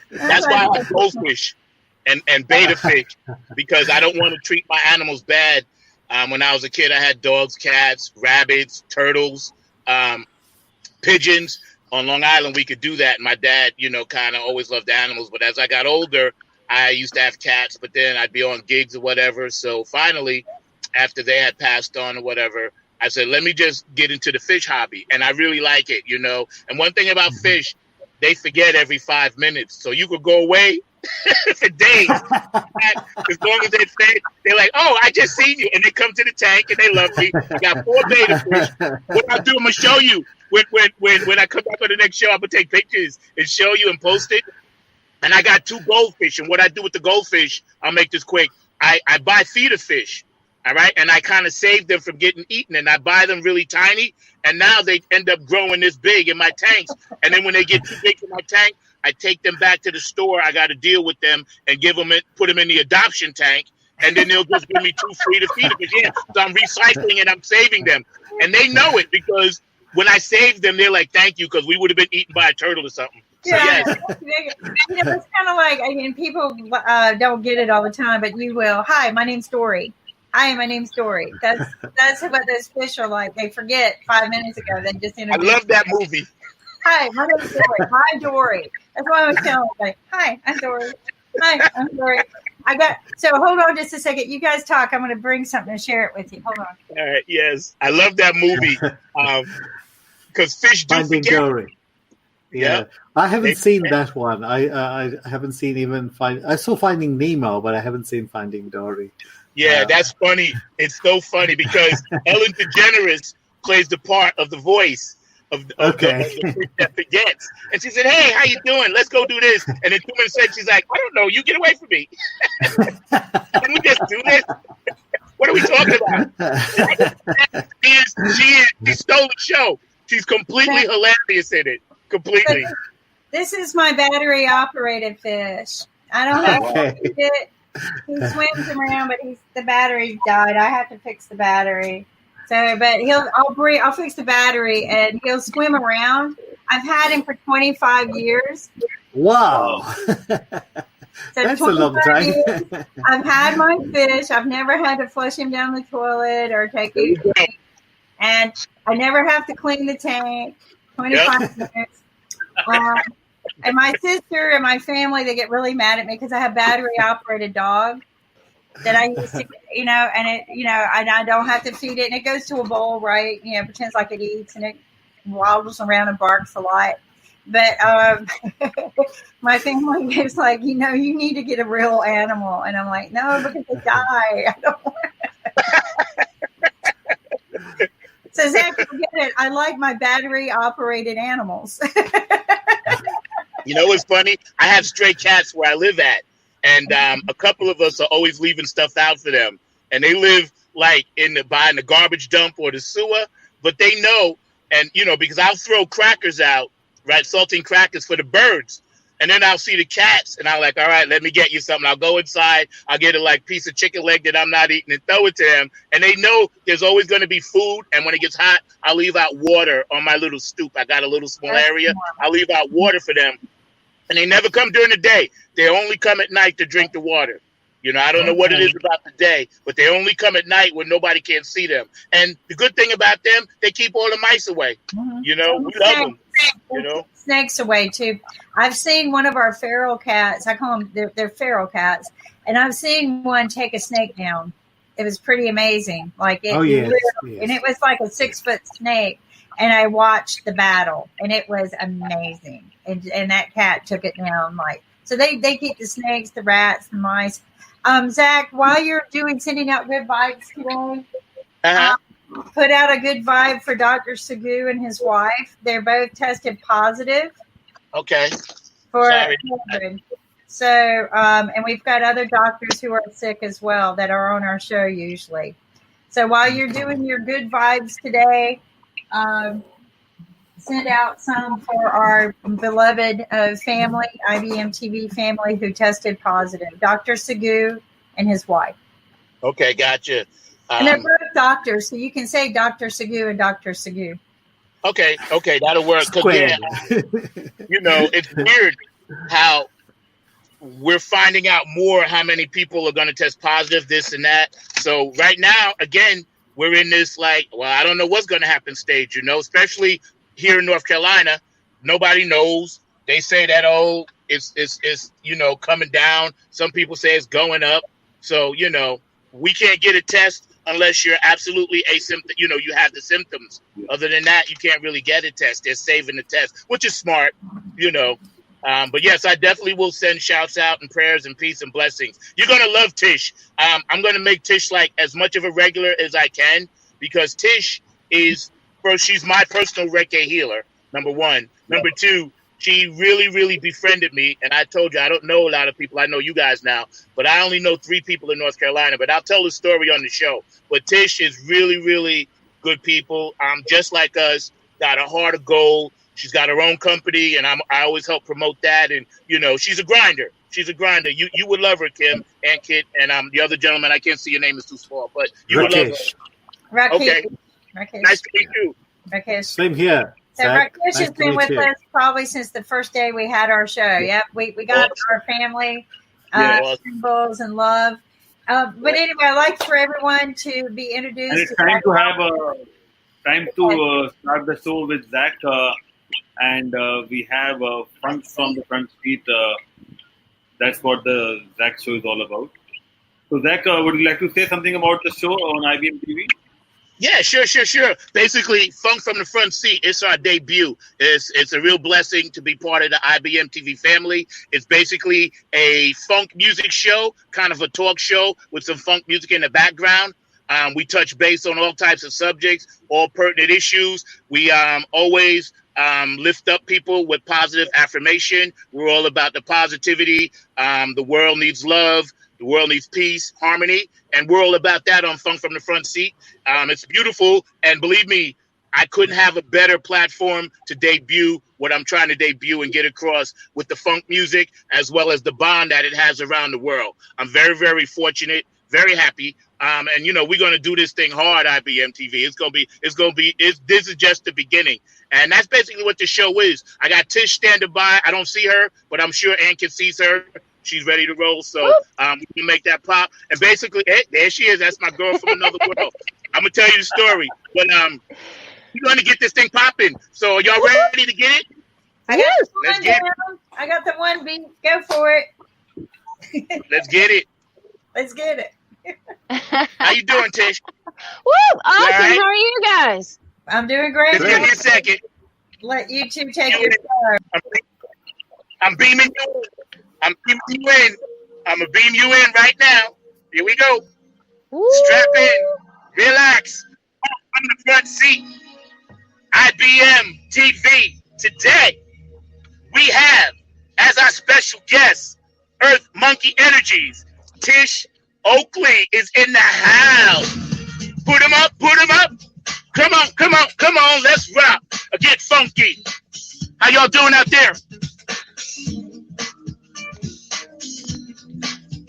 That's why I like goldfish and betta fish, because I don't want to treat my animals bad. When I was a kid, I had dogs, cats, rabbits, turtles, pigeons. On Long Island, we could do that. And my dad, kind of always loved animals. But as I got older, I used to have cats, but then I'd be on gigs or whatever. So finally, after they had passed on or whatever, I said, let me just get into the fish hobby. And I really like it, And one thing about fish, they forget every 5 minutes. So you could go away for days. As long as they say, they're like, oh, I just seen you. And they come to the tank and they love me. I got 4 betta fish. What I'll do, I'm going to show you. When I come back on the next show, I'm going to take pictures and show you and post it. And I got 2 goldfish. And what I do with the goldfish, I'll make this quick. I buy feeder fish. All right. And I kind of save them from getting eaten. And I buy them really tiny. And now they end up growing this big in my tanks. And then when they get too big for my tank, I take them back to the store. I got to deal with them and put them in the adoption tank. And then they'll just give me 2 free to feed them. Yeah. So I'm recycling and I'm saving them. And they know it because when I save them, they're like, thank you, because we would have been eaten by a turtle or something. So, yeah. It's kind of like, people don't get it all the time, but you will. Hi, my name's Dory. Hi, my name's Dory. That's what those fish are like. They forget 5 minutes ago. They just introduced. I love that movie. Hi, my name's Dory. Hi, Dory. That's why I was telling them, like, hi, I'm Dory. Hi, I'm Dory. So hold on just a second. You guys talk. I'm going to bring something to share it with you. Hold on. All right. Yes. I love that movie. Because fish do Finding forget. Dory. Yeah. I haven't seen that one. I haven't seen even I saw Finding Nemo, but I haven't seen Finding Dory. Yeah, that's funny. It's so funny because Ellen DeGeneres plays the part of the voice of the fish that forgets. And she said, hey, how you doing? Let's go do this. And then 2 minutes later, she's like, I don't know. You get away from me. Can we just do this? What are we talking about? She stole the show. She's completely hilarious in it. Completely. This is my battery-operated fish. I don't have to feed it. He swims around, but the battery died. I have to fix the battery. So, but I'll fix the battery, and he'll swim around. I've had him for 25 years. Wow. So that's a long time. years, I've had my fish. I've never had to flush him down the toilet or take him. And I never have to clean the tank. 25 minutes. And my sister and my family, they get really mad at me because I have battery-operated dog that I used to, and I don't have to feed it. And it goes to a bowl, right? Pretends like it eats, and it waddles around and barks a lot. But my family is like, you need to get a real animal. And I'm like, no, because they die. I don't want it. So, Zach, forget it. I like my battery-operated animals. You know what's funny? I have stray cats where I live at. And a couple of us are always leaving stuff out for them. And they live like behind the garbage dump or the sewer. But they know, and, because I'll throw crackers out, right, saltine crackers for the birds. And then I'll see the cats, and I'm like, all right, let me get you something. I'll go inside. I'll get a piece of chicken leg that I'm not eating and throw it to them. And they know there's always going to be food. And when it gets hot, I'll leave out water on my little stoop. I got a little small area. I'll leave out water for them. And they never come during the day. They only come at night to drink the water. I don't know what it is about the day, but they only come at night when nobody can see them. And the good thing about them, they keep all the mice away. Mm-hmm. We love them. Snakes away too. I've seen one of our feral cats. I call them they're feral cats, and I've seen one take a snake down. It was pretty amazing. And it was like a 6-foot snake. And I watched the battle, and it was amazing. And that cat took it down. So they keep the snakes, the rats, the mice. Zach, while you're sending out good vibes today, put out a good vibe for Dr. Segu and his wife. They're both tested positive. Okay. For COVID. So, and we've got other doctors who are sick as well that are on our show usually. So while you're doing your good vibes today, send out some for our beloved family, IBM TV family, who tested positive. Dr. Segu and his wife. Okay, gotcha. And they're both doctors, so you can say Dr. Segu and Dr. Segu. Okay, that'll work. Because it's weird how we're finding out more how many people are going to test positive, this and that. So right now, again, we're in this like, well, I don't know what's going to happen stage, especially here in North Carolina. Nobody knows. They say that, oh, it's coming down. Some people say it's going up. So, we can't get a test unless you're absolutely asymptomatic. You have the symptoms. Other than that, you can't really get a test. They're saving the test, which is smart, But yes, I definitely will send shouts out and prayers and peace and blessings. You're going to love Tish. I'm going to make Tish like as much of a regular as I can, because Tish is, first, she's my personal Reiki healer, number one. Number two, she really, really befriended me. And I told you, I don't know a lot of people. I know you guys now, but I only know 3 people in North Carolina. But I'll tell the story on the show. But Tish is really, really good people. Just like us, got a heart of gold. She's got her own company, and I always help promote that. And, she's a grinder. She's a grinder. You would love her, Kim and Kit. And the other gentleman, I can't see your name, is too small, but you would love her. Rakesh. Okay. Rakesh. Nice to meet you. Rakesh. Same here. So Rakesh has been with us probably since the first day we had our show. Yep, we got our family symbols and love. But anyway, I'd like for everyone to be introduced. And it's time to have start the show with Zach. And we have Funk from the Front Seat. That's what the Zach show is all about. So Zach, would you like to say something about the show on IBM TV? Yeah, sure. Basically, Funk from the Front Seat, it's our debut. It's a real blessing to be part of the IBM TV family. It's basically a funk music show, kind of a talk show with some funk music in the background. We touch base on all types of subjects, all pertinent issues. We always lift up people with positive affirmation. We're all about the positivity. The world needs love. The world needs peace, harmony, and we're all about that on Funk from the Front Seat. It's beautiful, and believe me, I couldn't have a better platform to debut what I'm trying to debut and get across with the funk music, as well as the bond that it has around the world. I'm very, very fortunate, very happy. And we're going to do this thing hard, IBM TV. This is just the beginning. And that's basically what the show is. I got Tish standing by. I don't see her, but I'm sure Ann sees her. She's ready to roll. So we can make that pop. And basically, there she is. That's my girl from another world. I'm going to tell you the story. But we're going to get this thing popping. So are y'all ready to get it? Let's get it. I got the one beat. Go for it. Let's get it. Let's get it. How you doing, Tish? Woo! Awesome. Right? How are you guys? I'm doing great. Just give me a second. Let you two take your turn. I'm beaming you in. I'm going to beam you in right now. Here we go. Woo. Strap in. Relax. On the Front Seat. IBM TV. Today, we have, as our special guest, Earth Monkey Energies, Tish Oakley is in the house. Put him up. Come on. Let's rock. Get funky. How y'all doing out there?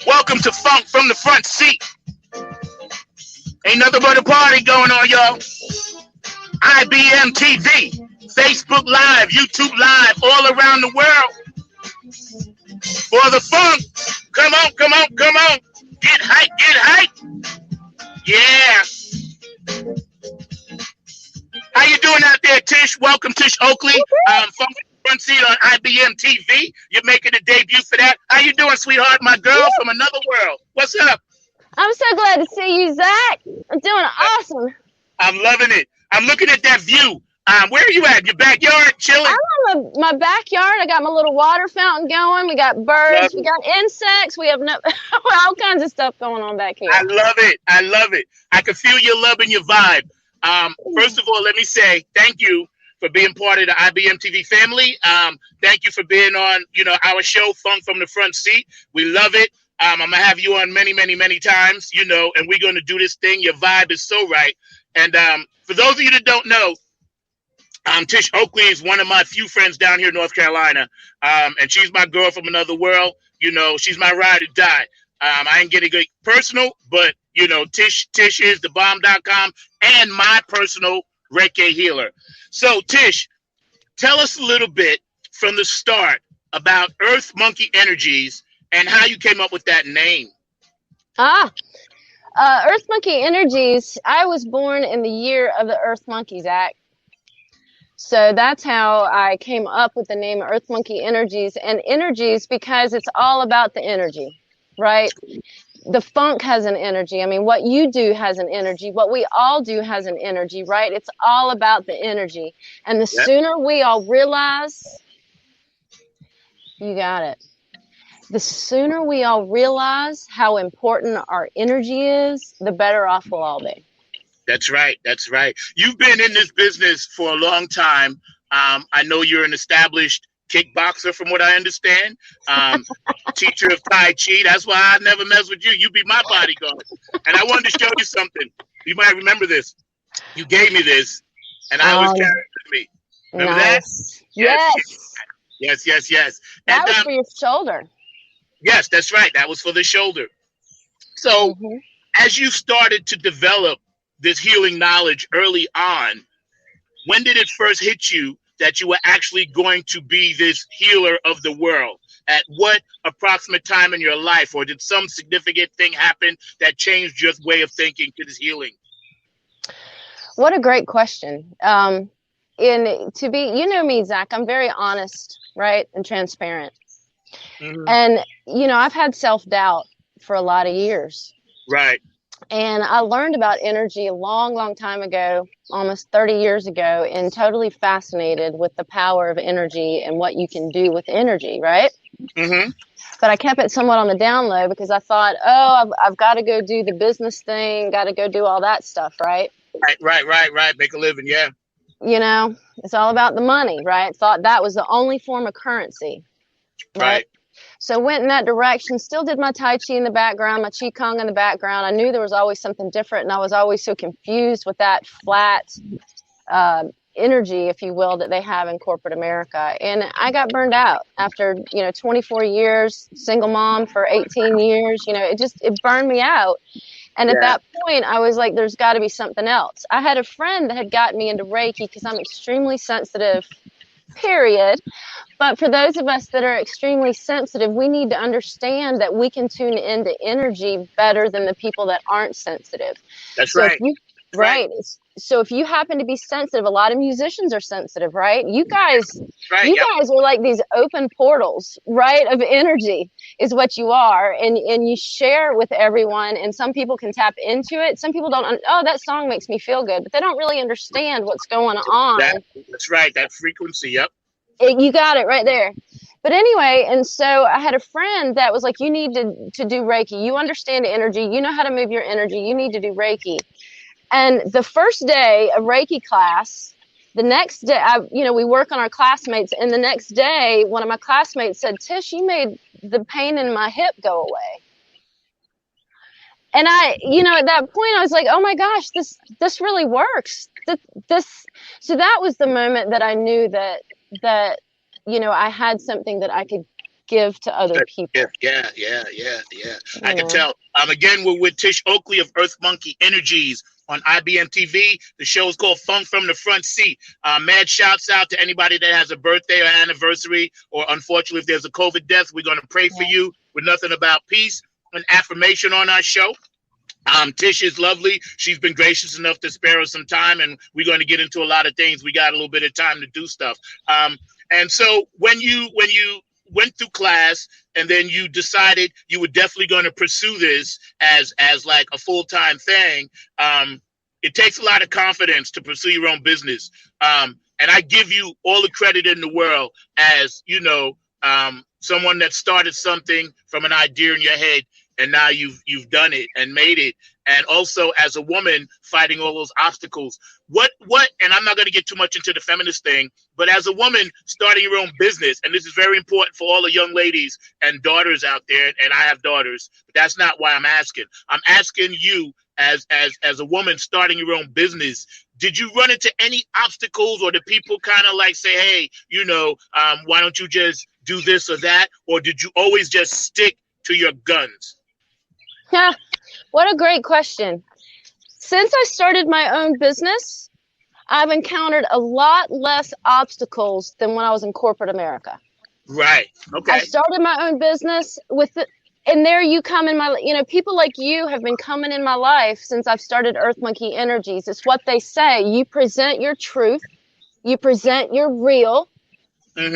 Welcome to Funk from the Front Seat. Ain't nothing but a party going on, y'all. IBM TV, Facebook Live, YouTube Live, all around the world. For the funk. Come on. Get hype. Yeah. How you doing out there, Tish? Welcome, Tish Oakley. Funk Front Seat on IBM TV. You're making a debut for that. How you doing, sweetheart? My girl from another world. What's up? I'm so glad to see you, Zach. I'm doing awesome. I'm loving it. I'm looking at that view. Where are you at? Your backyard, chilling? I'm in my backyard. I got my little water fountain going. We got birds. We got insects. We have all kinds of stuff going on back here. I love it. I can feel your love and your vibe. First of all, let me say thank you for being part of the IBM TV family. Thank you for being on, our show, Funk from the Front Seat. We love it. I'm going to have you on many, many, many times, and we're going to do this thing. Your vibe is so right. And for those of you that don't know, Tish Oakley is one of my few friends down here in North Carolina. And she's my girl from another world. She's my ride or die. I ain't getting get personal, but, Tish is thebomb.com and my personal Reiki healer. So, Tish, tell us a little bit from the start about Earth Monkey Energies and how you came up with that name. Earth Monkey Energies. I was born in the year of the Earth Monkey, Zach. So that's how I came up with the name Earth Monkey Energies. And energies because it's all about the energy, right? The funk has an energy. I mean, what you do has an energy. What we all do has an energy, right? It's all about the energy. And the sooner we all realize, you got it. The sooner we all realize how important our energy is, the better off we'll all be. That's right. That's right. You've been in this business for a long time. I know you're an established kickboxer, from what I understand. Teacher of Tai Chi. That's why I never mess with you. You be my bodyguard. And I wanted to show you something. You might remember this. You gave me this, and I always carry it with me. Remember that? Yes. That was for your shoulder. Yes, that's right. That was for the shoulder. So as you started to develop this healing knowledge early on, when did it first hit you that you were actually going to be this healer of the world? At what approximate time in your life? Or did some significant thing happen that changed your way of thinking to this healing? What a great question. You know me, Zach, I'm very honest, right? And transparent. And, I've had self-doubt for a lot of years. Right. And I learned about energy a long, long time ago, almost 30 years ago, and totally fascinated with the power of energy and what you can do with energy, right? But I kept it somewhat on the down low because I thought, I've got to go do the business thing, got to go do all that stuff, right? Right. Make a living, yeah. It's all about the money, right? Thought that was the only form of currency, right? So went in that direction, still did my Tai Chi in the background, my Qigong in the background. I knew there was always something different, and I was always so confused with that flat energy, if you will, that they have in corporate America. And I got burned out after, 24 years, single mom for 18 years. It burned me out. And at that point, I was like, there's got to be something else. I had a friend that had gotten me into Reiki because I'm extremely sensitive, period. But for those of us that are extremely sensitive, we need to understand that we can tune into energy better than the people that aren't sensitive. That's right. Right. So if you happen to be sensitive, a lot of musicians are sensitive, right? You guys are like these open portals, right? Of energy is what you are. And you share with everyone, and some people can tap into it. Some people don't. That song makes me feel good, but they don't really understand what's going on. That's right. That frequency. Yep. You got it right there. But anyway, and so I had a friend that was like, you need to do Reiki. You understand energy. You know how to move your energy. You need to do Reiki. And the first day of Reiki class, the next day, we work on our classmates. And the next day, one of my classmates said, Tish, you made the pain in my hip go away. And at that point, I was like, oh my gosh, this really works. So that was the moment that I knew that I had something that I could give to other people. Yeah. I can tell. Again, we're with Tish Oakley of Earth Monkey Energies on IBM TV. The show is called Funk from the Front Seat. Mad shouts out to anybody that has a birthday or anniversary, or unfortunately, if there's a COVID death, we're going to pray for you with nothing about peace and affirmation on our show. Tish is lovely. She's been gracious enough to spare us some time, and we're going to get into a lot of things. We got a little bit of time to do stuff. And so when you went through class and then you decided you were definitely going to pursue this as like a full-time thing, it takes a lot of confidence to pursue your own business. And I give you all the credit in the world as, someone that started something from an idea in your head, and now you've done it and made it. And also as a woman fighting all those obstacles, what, and I'm not going to get too much into the feminist thing, but as a woman starting your own business, and this is very important for all the young ladies and daughters out there, and I have daughters, but that's not why I'm asking. I'm asking you as a woman starting your own business, did you run into any obstacles, or did people kind of like say, hey, why don't you just do this or that? Or did you always just stick to your guns? Yeah, what a great question. Since I started my own business, I've encountered a lot less obstacles than when I was in corporate America. Right. Okay. I started my own business with it. And there you come in my, people like you have been coming in my life since I've started Earth Monkey Energies. It's what they say. You present your truth, you present your real, and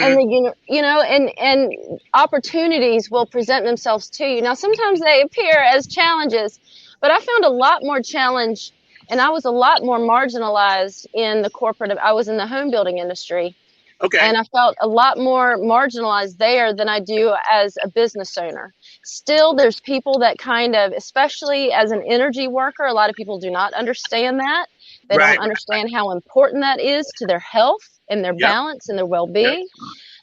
and opportunities will present themselves to you. Now, sometimes they appear as challenges, but I found a lot more challenge, and I was a lot more marginalized in the corporate. I was in the home building industry. Okay. And I felt a lot more marginalized there than I do as a business owner. Still, there's people that kind of, especially as an energy worker, a lot of people do not understand that. They don't understand how important that is to their health and their balance and their well-being. Yep.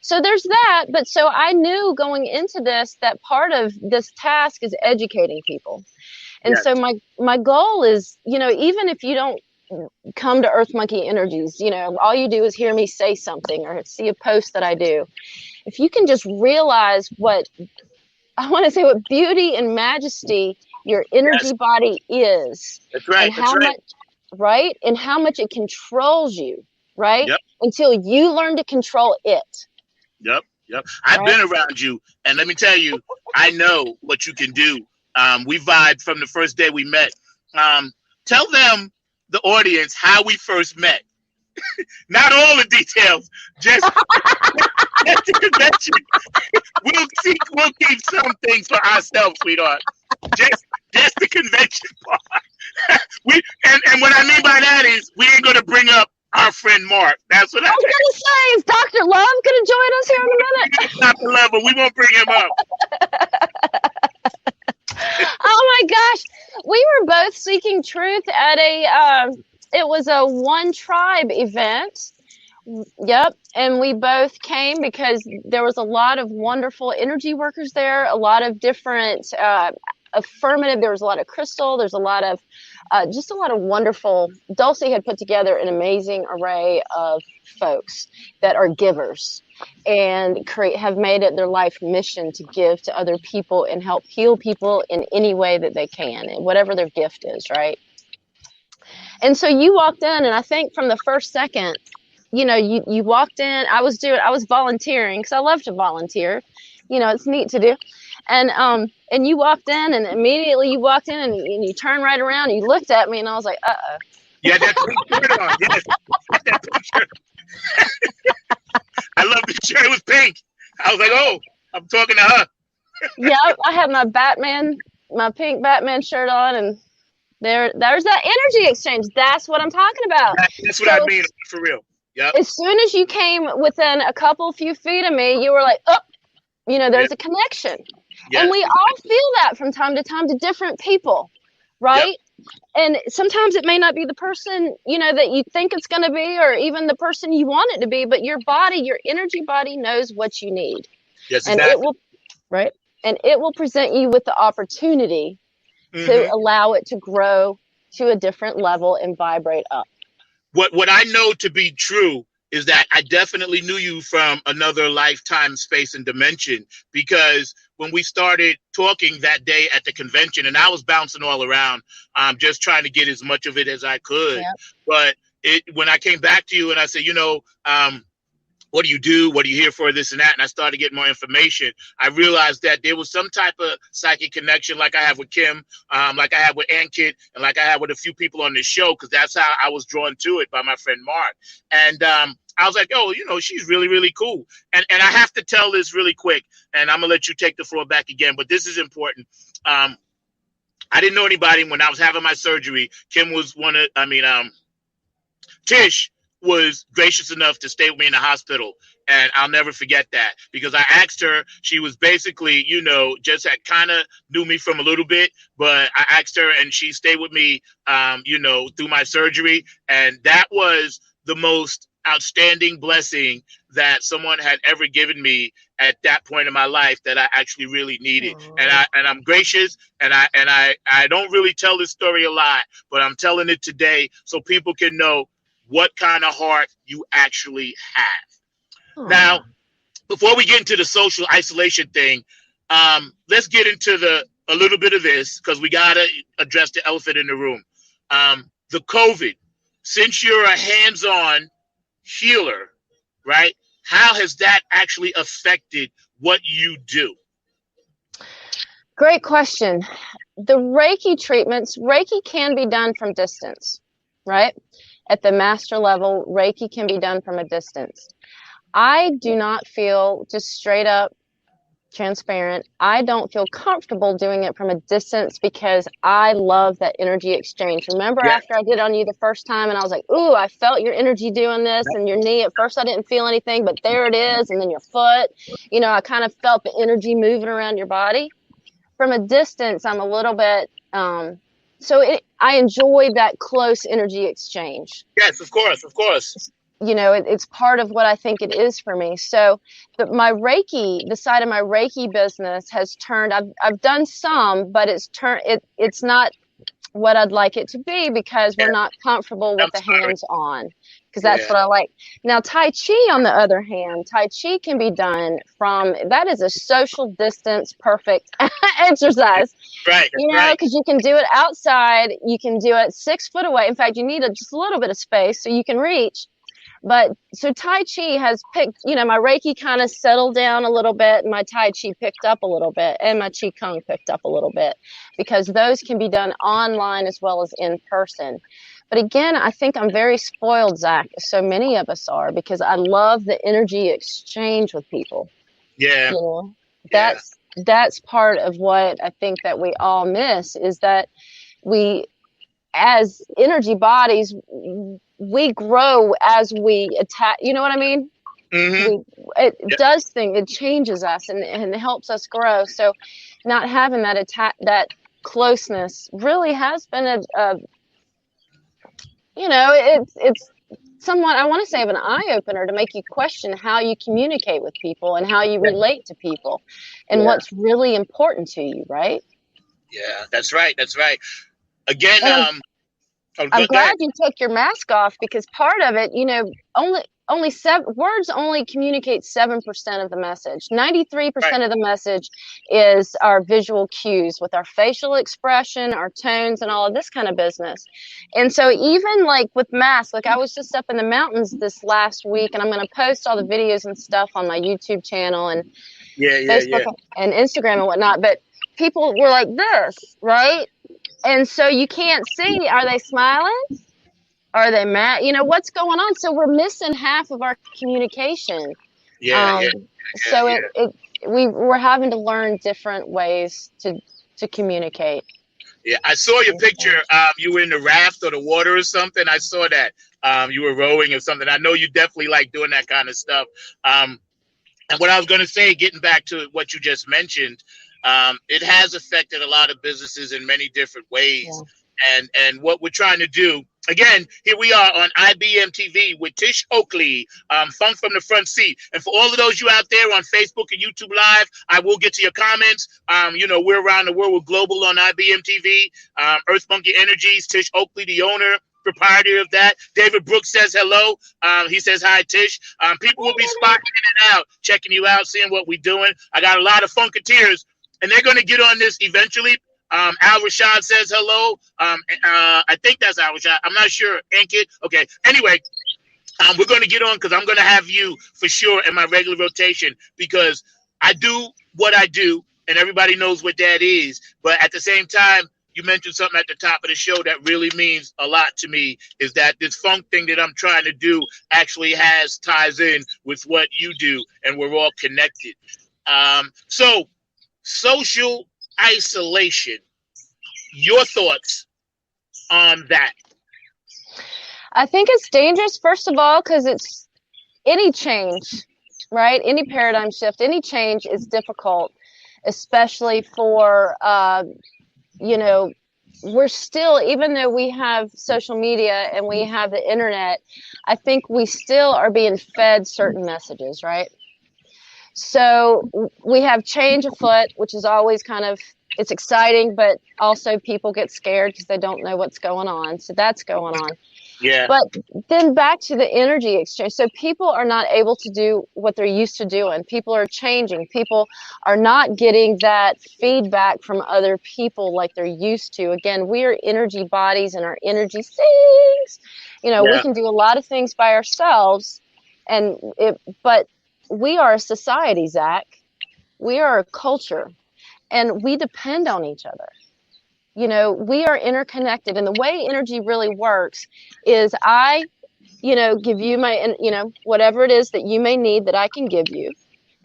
So there's that. But so I knew going into this that part of this task is educating people. And so my goal is, even if you don't come to Earth Monkey Energies, all you do is hear me say something or see a post that I do. If you can just realize what beauty and majesty your energy body is. That's right. And how much, right? And how much it controls you, right? Yep. Until you learn to control it. Yep. I've been around you, and let me tell you, I know what you can do. We vibed from the first day we met. Tell them, the audience, how we first met. Not all the details, just the convention. We'll keep some things for ourselves, sweetheart. Just the convention part. And what I mean by that is we ain't gonna bring up our friend Mark. That's what I was gonna say. Is Dr. Love gonna join us here in a minute? Dr. Love, but we won't bring him up. Oh my gosh, we were both seeking truth at it was a One Tribe event. Yep. And we both came because there was a lot of wonderful energy workers there, a lot of different affirmative. There was a lot of crystal. There's a lot of just a lot of wonderful. Dulcie had put together an amazing array of folks that are givers and have made it their life mission to give to other people and help heal people in any way that they can, and whatever their gift is, right? And so you walked in, and I think from the first second, you walked in. I was volunteering because I love to volunteer. It's neat to do. And you walked in, and immediately you walked in, and you turned right around, and you looked at me, and I was like, uh-oh. Yeah, that pink shirt on. Yes, that pink shirt. I love the shirt. It was pink. I was like, oh, I'm talking to her. Yeah, I had my pink Batman shirt on, and there's that energy exchange. That's what I'm talking about. That's what I mean, for real. Yep. As soon as you came within a few feet of me, you were like, oh, there's a connection. Yes. And we all feel that from time to time to different people, right? Yep. And sometimes it may not be the person, that you think it's going to be, or even the person you want it to be, but your energy body knows what you need. Yes, and exactly. It will present you with the opportunity to allow it to grow to a different level and vibrate up. What I know to be true is that I definitely knew you from another lifetime, space, and dimension, because when we started talking that day at the convention, and I was bouncing all around, just trying to get as much of it as I could. Yep. But when I came back to you and I said, what do you do? What are you here for? This and that. And I started getting more information. I realized that there was some type of psychic connection like I have with Kim, like I have with Ankit, and like I have with a few people on this show, because that's how I was drawn to it by my friend Mark. And I was like, oh, she's really, really cool. And I have to tell this really quick, and I'm going to let you take the floor back again, but this is important. I didn't know anybody when I was having my surgery. Kim was Tish was gracious enough to stay with me in the hospital. And I'll never forget that, because I asked her, she was basically, just had kind of knew me from a little bit, but I asked her and she stayed with me, through my surgery. And that was the most outstanding blessing that someone had ever given me at that point in my life that I actually really needed. Aww. And I'm gracious, and I don't really tell this story a lot, but I'm telling it today so people can know what kind of heart you actually have. Aww. Now, before we get into the social isolation thing, let's get into a little bit of this, because we got to address the elephant in the room. The COVID. Since you're a hands-on healer, right? how has that actually affected what you do? Great question. The Reiki treatments, Reiki can be done from distance, right? At the master level, Reiki can be done from a distance. I do not feel, just straight up transparent, I don't feel comfortable doing it from a distance because I love that energy exchange. Remember after I did on you the first time and I was like, ooh, I felt your energy doing this, and your knee. At first I didn't feel anything, but there it is. And then your foot, I kind of felt the energy moving around your body. From a distance, I'm a little bit, I enjoy that close energy exchange. Yes, of course. It's part of what I think it is for me. So my Reiki, the side of my Reiki business has turned, I've done some, but it's not what I'd like it to be because we're not comfortable with the hands-on, because that's what I like. Now, Tai Chi, on the other hand, Tai Chi can be done that is a social distance, perfect exercise. Right. Because you can do it outside, you can do it 6 foot away. In fact, you need just a little bit of space so you can reach. But so Tai Chi has picked, my Reiki kind of settled down a little bit, and my Tai Chi picked up a little bit, and my Qi Kung picked up a little bit, because those can be done online as well as in person. But again, I think I'm very spoiled, Zach. So many of us are, because I love the energy exchange with people. Yeah. That's part of what I think that we all miss, is that we, as energy bodies, we grow as we attack. You know what I mean? Mm-hmm. Does things. It changes us and it helps us grow. So, not having that closeness really has been it's somewhat, I want to say, of an eye opener to make you question how you communicate with people and how you relate to people, and what's really important to you, right? Yeah, that's right. Again, I'm glad you took your mask off, because part of it, only words only communicate 7% of the message. 93% of the message is our visual cues with our facial expression, our tones, and all of this kind of business. And so even like with masks, like I was just up in the mountains this last week, and I'm going to post all the videos and stuff on my YouTube channel and Facebook and Instagram and whatnot. But people were like this, right? And so you can't see, are they smiling? Are they mad? What's going on? So we're missing half of our communication. So we're having to learn different ways to communicate. Yeah, I saw your picture. You were in the raft or the water or something. I saw that. You were rowing or something. I know you definitely like doing that kind of stuff. And what I was going to say, getting back to what you just mentioned, it has affected a lot of businesses in many different ways. Yeah. And what we're trying to do, again, here we are on IBM TV with Tish Oakley, Funk from the Front Seat. And for all of those you out there on Facebook and YouTube Live, I will get to your comments. We're around the world. We're global on IBM TV. Earth Monkey Energies, Tish Oakley, the owner, proprietor of that. David Brooks says hello. He says hi, Tish. People will be spotting in and out, checking you out, seeing what we're doing. I got a lot of Funketeers, and they're going to get on this eventually. Al Rashad says hello. I think that's Al Rashad. I'm not sure. Ankit. Okay. Anyway, we're going to get on, because I'm going to have you for sure in my regular rotation, because I do what I do, and everybody knows what that is. But at the same time, you mentioned something at the top of the show that really means a lot to me, is that this funk thing that I'm trying to do actually ties in with what you do, and we're all connected. So social isolation, your thoughts on that? I think it's dangerous, first of all, because it's any change, right? Any paradigm shift, any change is difficult, especially for, we're still, even though we have social media and we have the internet, I think we still are being fed certain messages, right? So we have change afoot, which is always it's exciting, but also people get scared because they don't know what's going on. So that's going on. Yeah. But then back to the energy exchange. So people are not able to do what they're used to doing. People are changing. People are not getting that feedback from other people like they're used to. Again, we are energy bodies, and our energy sings. We can do a lot of things by ourselves, But we are a society, Zach. We are a culture, and we depend on each other. We are interconnected, and the way energy really works is I, give you my, whatever it is that you may need that I can give you.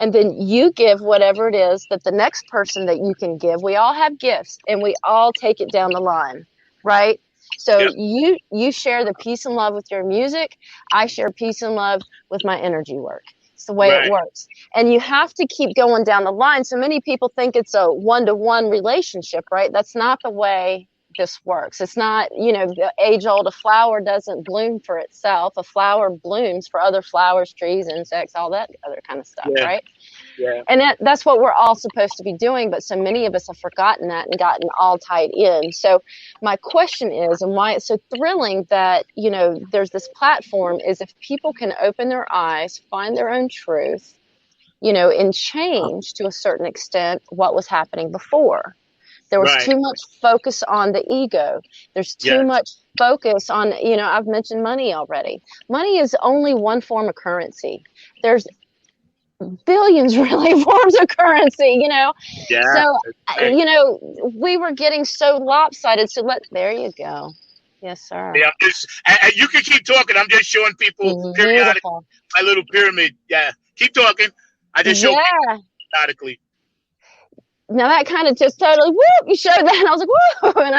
And then you give whatever it is that the next person that you can give. We all have gifts, and we all take it down the line, right? So Yep. you share the peace and love with your music. I share peace and love with my energy work. It's the way it Right. works. And you have to keep going down the line. So many people think it's a one-to-one relationship, right? That's not the way this works. It's not, the age-old, a flower doesn't bloom for itself. A flower blooms for other flowers, trees, insects, all that other kind of stuff, Yeah. right? Yeah. And that's what we're all supposed to be doing, but so many of us have forgotten that and gotten all tied in. So my question is, and why it's so thrilling that, there's this platform, is if people can open their eyes, find their own truth, and change to a certain extent what was happening before. There was Right. too much focus on the ego. There's too Yes. much focus on, I've mentioned money already. Money is only one form of currency. There's billions really forms of currency, Yeah. So, Right. we were getting so lopsided. So there you go. Yes, sir. Yeah. And you can keep talking. I'm just showing people periodically Beautiful. my little pyramid. Yeah. Keep talking. I just show people Yeah. periodically. Now that kind of just totally, whoop, you showed that. And I was like, whoa. And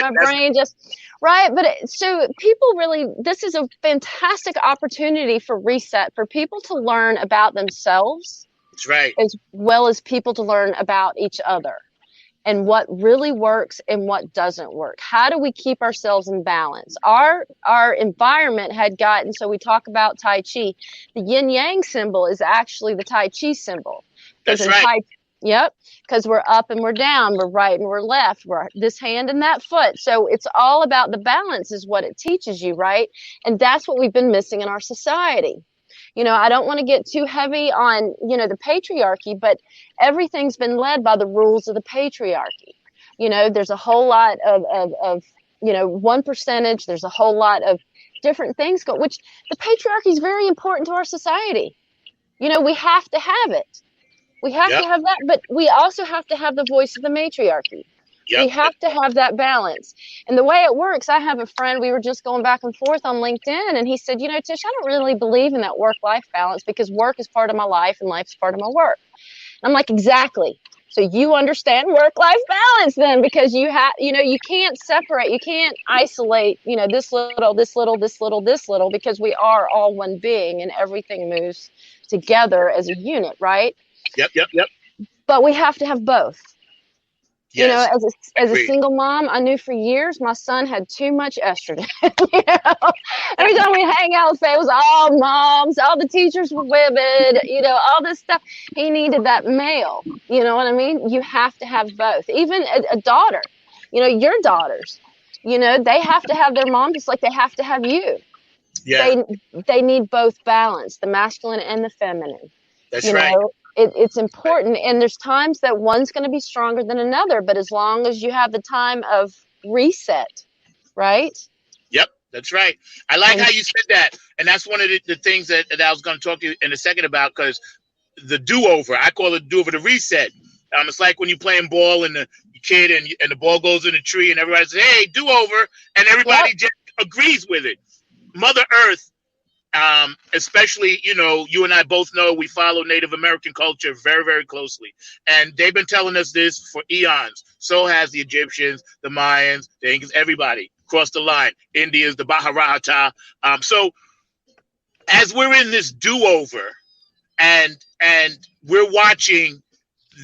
my brain just, right. But so people really, this is a fantastic opportunity for reset, for people to learn about themselves. That's right. As well as people to learn about each other and what really works and what doesn't work. How do we keep ourselves in balance? Our environment had gotten, so we talk about Tai Chi. The yin yang symbol is actually the Tai Chi symbol. That's right. Yep, because we're up and we're down, we're right and we're left, we're this hand and that foot. So it's all about the balance is what it teaches you, right? And that's what we've been missing in our society. I don't want to get too heavy on, the patriarchy, but everything's been led by the rules of the patriarchy. There's a whole lot of 1%. There's a whole lot of different things which the patriarchy is very important to our society. We have to have it. We have to have that, but we also have to have the voice of the matriarchy. Yep. We have to have that balance. And the way it works, I have a friend, we were just going back and forth on LinkedIn, and he said, Tish, I don't really believe in that work-life balance because work is part of my life and life is part of my work. And I'm like, exactly. So you understand work-life balance then, because you have, you can't separate, you can't isolate, this little, this little, this little, this little, because we are all one being and everything moves together as a unit, right? Yep. But we have to have both. Yes. As a single mom, I knew for years my son had too much estrogen. Every time we hang out, it was all moms, all the teachers were women, all this stuff. He needed that male. You know what I mean? You have to have both. Even a daughter, your daughters, they have to have their mom just like they have to have you. Yeah. They need both balance, the masculine and the feminine. That's right. It's important, and there's times that one's going to be stronger than another, but as long as you have the time of reset, right? Yep, that's right. I like how you said that, and that's one of the things that I was going to talk to you in a second about, because the do-over, I call it do-over, the reset. It's like when you're playing ball and the kid and the ball goes in the tree and everybody says, hey, do-over, and everybody just agrees with it. Mother Earth, especially, you and I both know we follow Native American culture very, very closely. And they've been telling us this for eons. So has the Egyptians, the Mayans, the Incas, everybody across the line. Indians, the Maharata. So as we're in this do-over and we're watching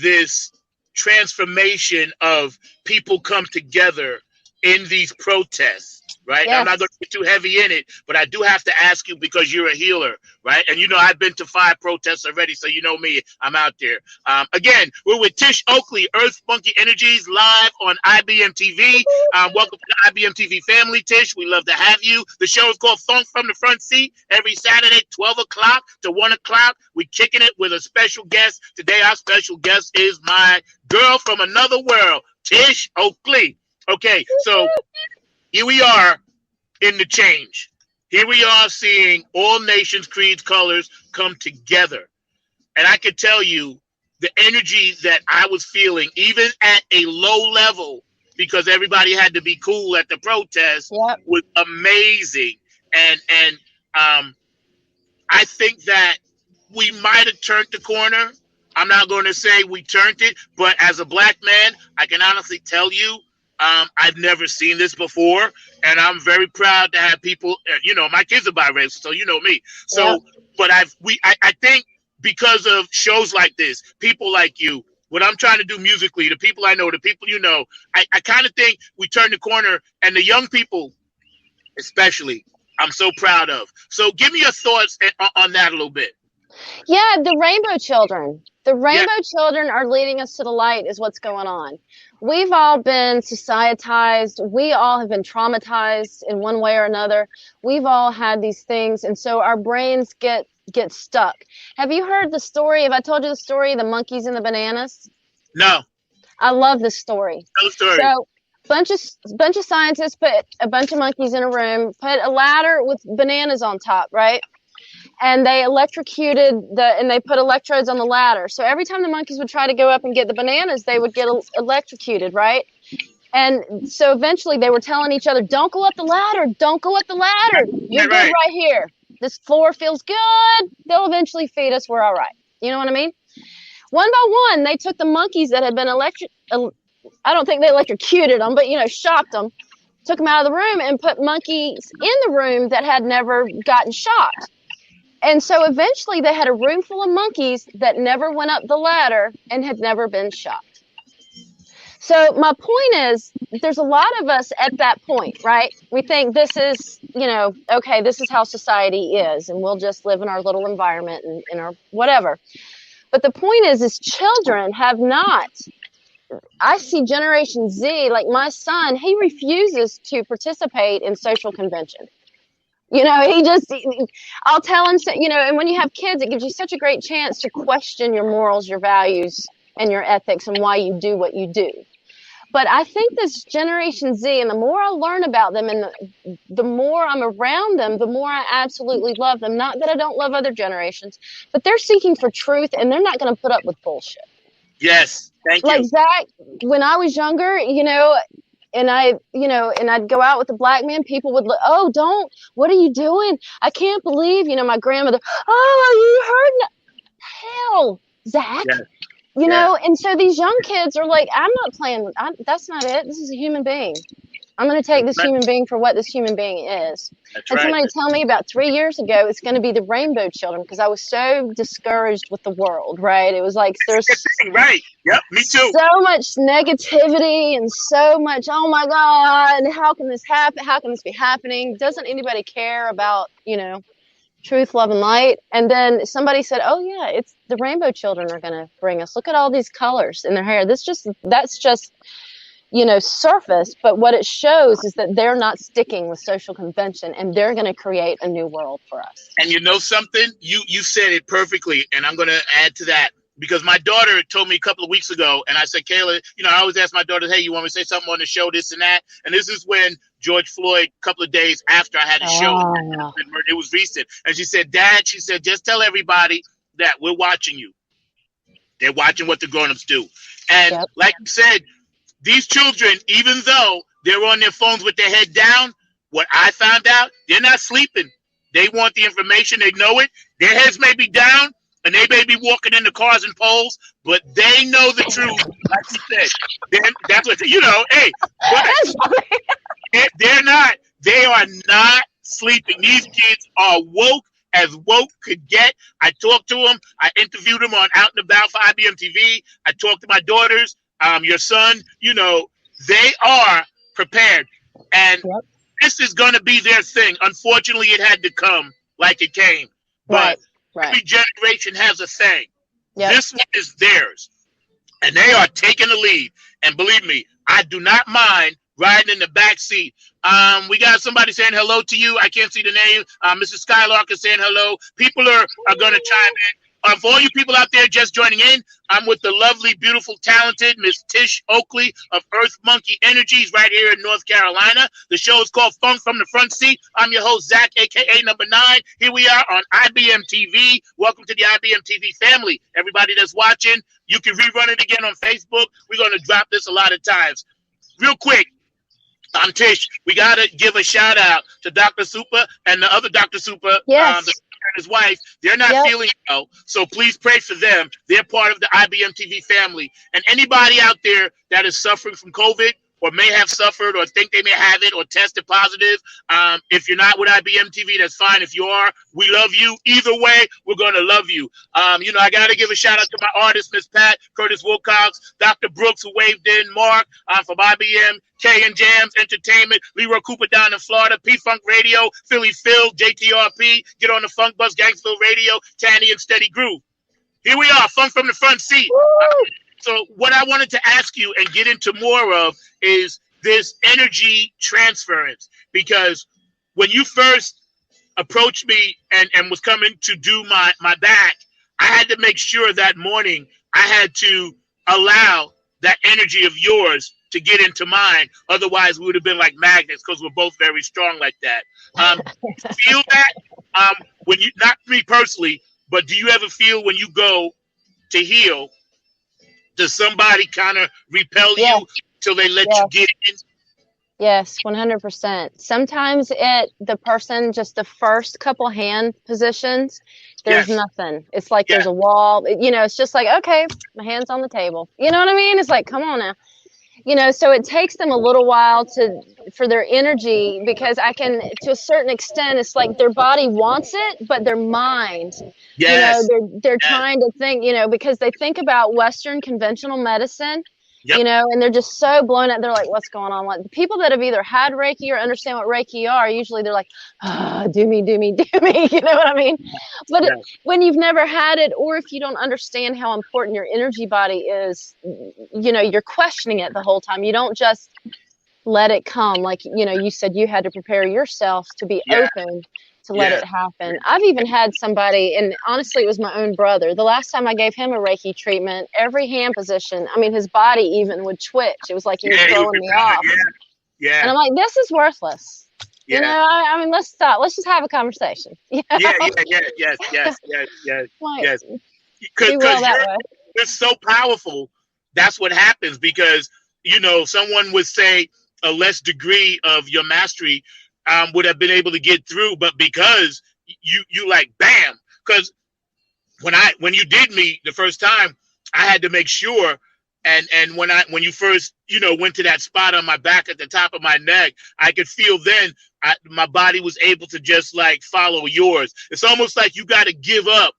this transformation of people come together in these protests, right? Yes. I'm not going to get too heavy in it, but I do have to ask you because you're a healer, right? And I've been to 5 protests already, so you know me, I'm out there. Again, we're with Tish Oakley, Earth Monkey Energies, live on IBM TV. Welcome to the IBM TV family, Tish. We love to have you. The show is called Funk from the Front Seat. Every Saturday, 12 o'clock to 1 o'clock. We're kicking it with a special guest. Today, our special guest is my girl from another world, Tish Oakley. Okay, so here we are in the change. Here we are seeing all nations, creeds, colors come together. And I can tell you the energy that I was feeling, even at a low level, because everybody had to be cool at the protest, was amazing. And I think that we might have turned the corner. I'm not going to say we turned it, but as a black man, I can honestly tell you, I've never seen this before, and I'm very proud to have people. My kids are biracial, so you know me. So, but I think because of shows like this, people like you, what I'm trying to do musically, the people I know, the people you know, I kind of think we turned the corner, and the young people, especially, I'm so proud of. So, give me your thoughts on that a little bit. Yeah, the rainbow children. The rainbow children are leading us to the light is what's going on. We've all been societized. We all have been traumatized in one way or another. We've all had these things. And so our brains get stuck. Have you heard the story? Have I told you the story of the monkeys and the bananas? No. I love this story. Tell the story. So bunch of scientists put a bunch of monkeys in a room, put a ladder with bananas on top, right? And they and they put electrodes on the ladder. So every time the monkeys would try to go up and get the bananas, they would get electrocuted, right? And so eventually they were telling each other, don't go up the ladder. Don't go up the ladder. You're good right here. This floor feels good. They'll eventually feed us. We're all right. You know what I mean? One by one, they took the monkeys that had been I don't think they electrocuted them, but, shocked them, took them out of the room and put monkeys in the room that had never gotten shocked. And so eventually they had a room full of monkeys that never went up the ladder and had never been shocked. So my point is, there's a lot of us at that point, right? We think this is, okay, this is how society is, and we'll just live in our little environment and in our whatever. But the point is children have not. I see Generation Z, like my son, he refuses to participate in social convention. I'll tell him, and when you have kids, it gives you such a great chance to question your morals, your values, and your ethics and why you do what you do. But I think this Generation Z, and the more I learn about them and the more I'm around them, the more I absolutely love them. Not that I don't love other generations, but they're seeking for truth, and they're not going to put up with bullshit. Yes, thank you. Like Zach, when I was younger, and I'd go out with a black man, people would look, oh, don't, what are you doing? I can't believe, my grandmother, oh, you heard, hell, Zach, and so these young kids are like, I'm not playing, that's not it. This is a human being. I'm going to take this human being for what this human being is. That's and somebody told me about 3 years ago, it's going to be the rainbow children, because I was so discouraged with the world, right? It was like, there's right. Yep, me too. So much negativity and so much, oh my God, how can this happen? How can this be happening? Doesn't anybody care about, truth, love, and light? And then somebody said, oh yeah, it's the rainbow children are going to bring us. Look at all these colors in their hair. That's just surface, but what it shows is that they're not sticking with social convention, and they're going to create a new world for us. And you know something? You said it perfectly, and I'm going to add to that, because my daughter told me a couple of weeks ago, and I said, Kayla, I always ask my daughter, hey, you want me to say something on the show, this and that? And this is when George Floyd, a couple of days after I had a show, it was recent. And she said, Dad, just tell everybody that we're watching you. They're watching what the grown-ups do. And like you said, these children, even though they're on their phones with their head down, what I found out, they're not sleeping. They want the information. They know it. Their heads may be down, and they may be walking in the cars and poles, but they know the truth. Like you said, that's what, hey, they are not sleeping. These kids are woke as woke could get. I talked to them. I interviewed them on Out and About for IBM TV. I talked to my daughters. Your son, they are prepared. And this is going to be their thing. Unfortunately, it had to come like it came. But every generation has a thing. This one is theirs. And they are taking the lead. And believe me, I do not mind riding in the back seat. We got somebody saying hello to you. I can't see the name. Mrs. Skylark is saying hello. People are going to chime in. For all you people out there just joining in, I'm with the lovely, beautiful, talented Miss Tish Oakley of Earth Monkey Energies right here in North Carolina. The show is called Funk from the Front Seat. I'm your host, Zach, a.k.a. Number 9. Here we are on IBM TV. Welcome to the IBM TV family. Everybody that's watching, you can rerun it again on Facebook. We're going to drop this a lot of times. Real quick, I'm Tish. We got to give a shout out to Dr. Super and the other Dr. Super. Yes. And his wife. They're not feeling well, so please pray for them. They're part of the IBM TV family. And anybody out there that is suffering from COVID or may have suffered or think they may have it or tested positive, if you're not with IBM TV, that's fine. If you are, we love you. Either way, we're going to love you. I got to give a shout out to my artist, Miss Pat, Curtis Wilcox, Dr. Brooks, who waved in, Mark from IBM, K and Jams Entertainment, Leroy Cooper down in Florida, P-Funk Radio, Philly Phil, JTRP, Get on the Funk Bus, Gangsville Radio, Tanny and Steady Groove. Here we are, Funk from the Front Seat. So what I wanted to ask you and get into more of is this energy transference, because when you first approached me and was coming to do my back, I had to make sure that morning I had to allow that energy of yours to get into mine. Otherwise, we would have been like magnets because we're both very strong like that. Feel that? When you, not me personally, but do you ever feel when you go to heal, does somebody kind of repel you till they let you get in? Yes, 100%. Sometimes the person, just the first couple hand positions, there's nothing. It's like there's a wall. It's just like, okay, my hand's on the table. You know what I mean? It's like, come on now. So it takes them a little while for their energy, because I can, to a certain extent, it's like their body wants it, but their mind, they're trying to think, because they think about Western conventional medicine, and they're just so blown out. They're like, what's going on? Like, the people that have either had Reiki or understand what Reiki are, usually they're like, do me. You know what I mean? But when you've never had it, or if you don't understand how important your energy body is, you're questioning it the whole time. You don't just let it come. Like, you said you had to prepare yourself to be open to let it happen. I've even had somebody, and honestly, it was my own brother. The last time I gave him a Reiki treatment, every hand position, his body even would twitch. It was like he was throwing me off. And I'm like, this is worthless. Let's stop. Let's just have a conversation. Yes. Because you're so powerful. That's what happens, because, someone would say a less degree of your mastery would have been able to get through, but because you like bam, because when you did me the first time, I had to make sure, and when you first went to that spot on my back at the top of my neck, I could feel then my body was able to just like follow yours. It's almost like you got to give up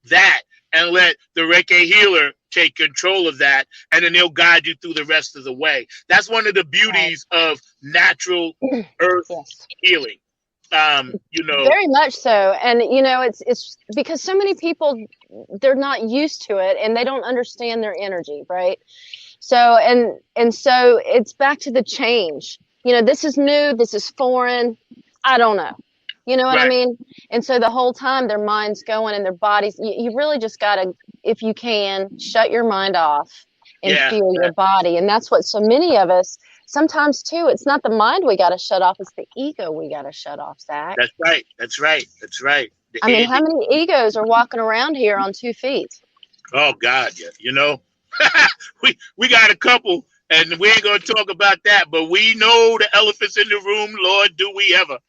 that and let the Reiki healer take control of that, and then they'll guide you through the rest of the way. That's one of the beauties of natural earth healing. Very much so. And it's because so many people, they're not used to it and they don't understand their energy, right? So and so it's back to the change. This is new, this is foreign, I don't know. You know what I mean? And so the whole time their mind's going and their bodies, you really just got to, if you can, shut your mind off and feel your body. And that's what so many of us, sometimes too, it's not the mind we got to shut off, it's the ego we got to shut off, Zach. That's right. How many egos are walking around here on 2 feet? Oh, God, we got a couple, and we ain't going to talk about that, but we know the elephants in the room, Lord, do we ever.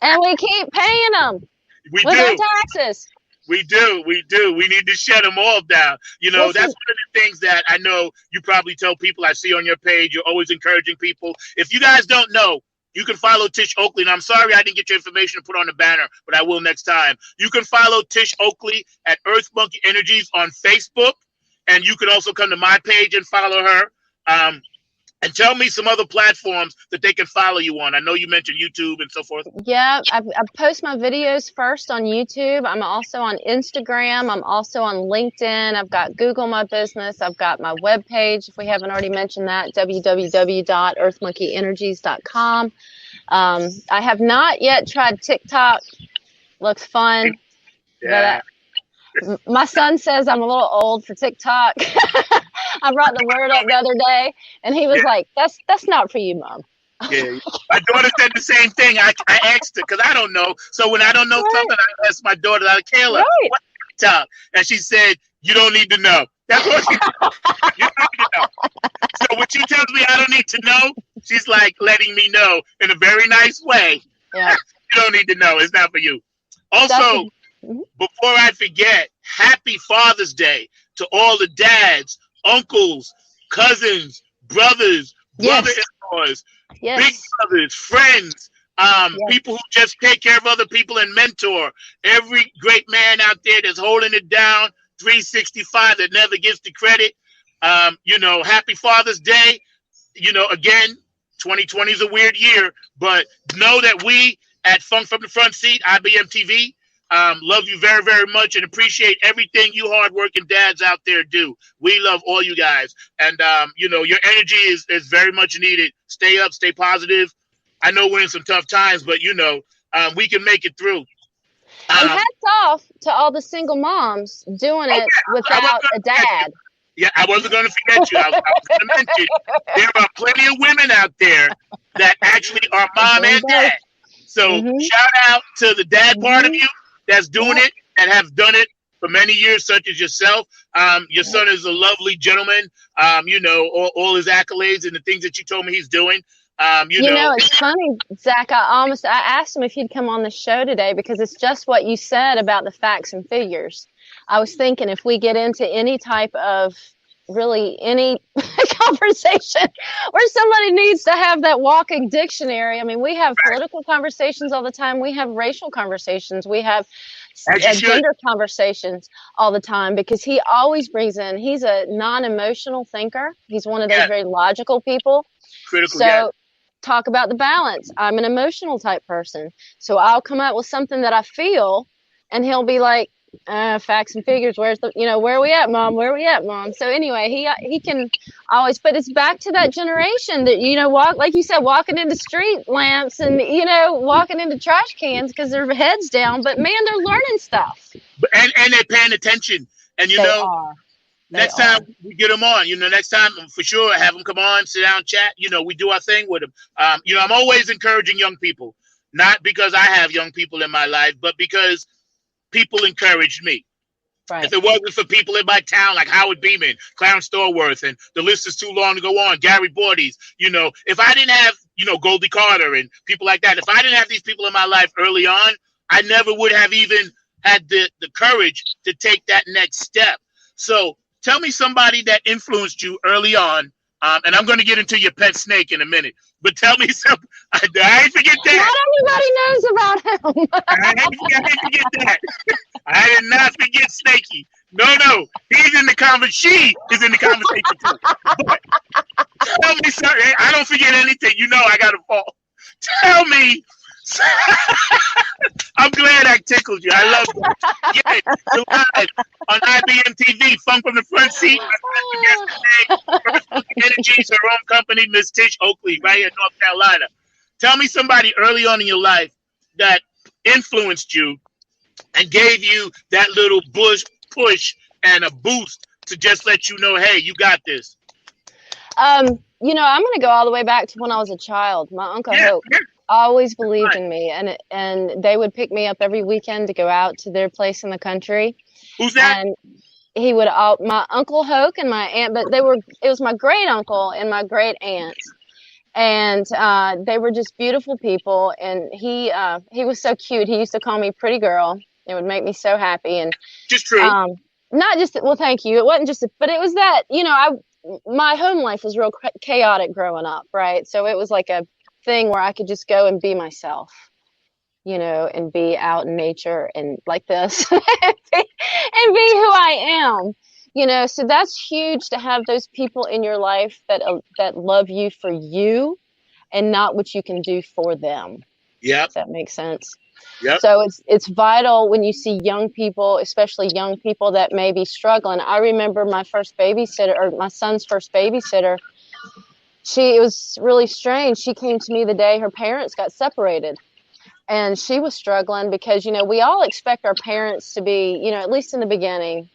And we keep paying them with our taxes. We do. We need to shut them all down. That's one of the things that I know you probably tell people. I see on your page, you're always encouraging people. If you guys don't know, you can follow Tish Oakley. And I'm sorry I didn't get your information to put on the banner, but I will next time. You can follow Tish Oakley at Earth Monkey Energies on Facebook. And you can also come to my page and follow her. And tell me some other platforms that they can follow you on. I know you mentioned YouTube and so forth. Yeah, I post my videos first on YouTube. I'm also on Instagram. I'm also on LinkedIn. I've got Google My Business. I've got my webpage, if we haven't already mentioned that, www.earthmonkeyenergies.com. I have not yet tried TikTok. Looks fun. Yeah. My son says I'm a little old for TikTok. I brought the word up the other day, and he was like, "That's not for you, Mom." Yeah, my daughter said the same thing. I asked her because I don't know. So when I don't know something, I ask my daughter, like, Kayla, what's TikTok? And she said, "You don't need to know." That's what she said. You don't need to know. So when she tells me I don't need to know, she's like letting me know in a very nice way. Yeah. You don't need to know. It's not for you. Also, before I forget, happy Father's Day to all the dads, uncles, cousins, brothers, brother-in-laws, big brothers, friends, people who just take care of other people and mentor. Every great man out there that's holding it down, 365, that never gives the credit. Happy Father's Day. Again, 2020 is a weird year, but know that we at Funk from the Front Seat, IBM TV, love you very, very much and appreciate everything you hardworking dads out there do. We love all you guys. And, your energy is very much needed. Stay up, stay positive. I know we're in some tough times, but, we can make it through. And hats off to all the single moms doing it without a dad. Yeah, I wasn't going to forget you. I was going to mention there are plenty of women out there that actually are mom and dad. So shout out to the dad part of you that's doing it and have done it for many years, such as yourself. Your son is a lovely gentleman. All his accolades and the things that you told me he's doing. It's funny, Zach. I asked him if he'd come on the show today because it's just what you said about the facts and figures. I was thinking if we get into any type of any conversation where somebody needs to have that walking dictionary. I mean, we have political conversations all the time. We have racial conversations. We have gender conversations all the time because he always brings in, he's a non-emotional thinker. He's one of those very logical people. Critical, talk about the balance. I'm an emotional type person. So I'll come up with something that I feel and he'll be like, facts and figures. Where are we at, Mom? Where are we at, Mom? So anyway, he can always, but it's back to that generation that, walk, like you said, walking into street lamps and, walking into trash cans because their heads down, but man, they're learning stuff. And they're paying attention. And, next time we get them on, next time for sure, have them come on, sit down, chat, we do our thing with them. I'm always encouraging young people, not because I have young people in my life, but because people encouraged me. Right. If it wasn't for people in my town like Howard Beeman, Clarence Thorworth, and the list is too long to go on, Gary Bordes, if I didn't have, Goldie Carter and people like that, if I didn't have these people in my life early on, I never would have even had the courage to take that next step. So tell me somebody that influenced you early on, and I'm going to get into your pet snake in a minute. But tell me something. I ain't forget that. Not everybody knows about him. I ain't forget that. I did not forget Snakey. No. He's in the conversation. She is in the conversation too. But tell me something. I don't forget anything. I got to fall. Tell me. I'm glad I tickled you. I love you. Yeah, so live on IBM TV, Funk from the Front Seat. First Energies, her own company, Miss Tish Oakley, right here in North Carolina. Tell me somebody early on in your life that influenced you and gave you that little push and a boost to just let you know, hey, you got this. I'm going to go all the way back to when I was a child. My Uncle Hope always believed in me, and they would pick me up every weekend to go out to their place in the country. Who's that? And he would, my Uncle Hoke and my aunt, but it was my great uncle and my great aunt. And they were just beautiful people. And he was so cute. He used to call me pretty girl. It would make me so happy. And just true. Not just, well, thank you. It wasn't just, but it was that, my home life was real chaotic growing up. Right. So it was like a thing where I could just go and be myself, and be out in nature and like this and be who I am, so that's huge to have those people in your life that love you for you and not what you can do for them. Yeah. Does that make sense? Yeah. So it's vital when you see young people, especially young people that may be struggling. I remember my first babysitter, or my son's first babysitter. It was really strange. She came to me the day her parents got separated. and she was struggling because, we all expect our parents to be, at least in the beginning,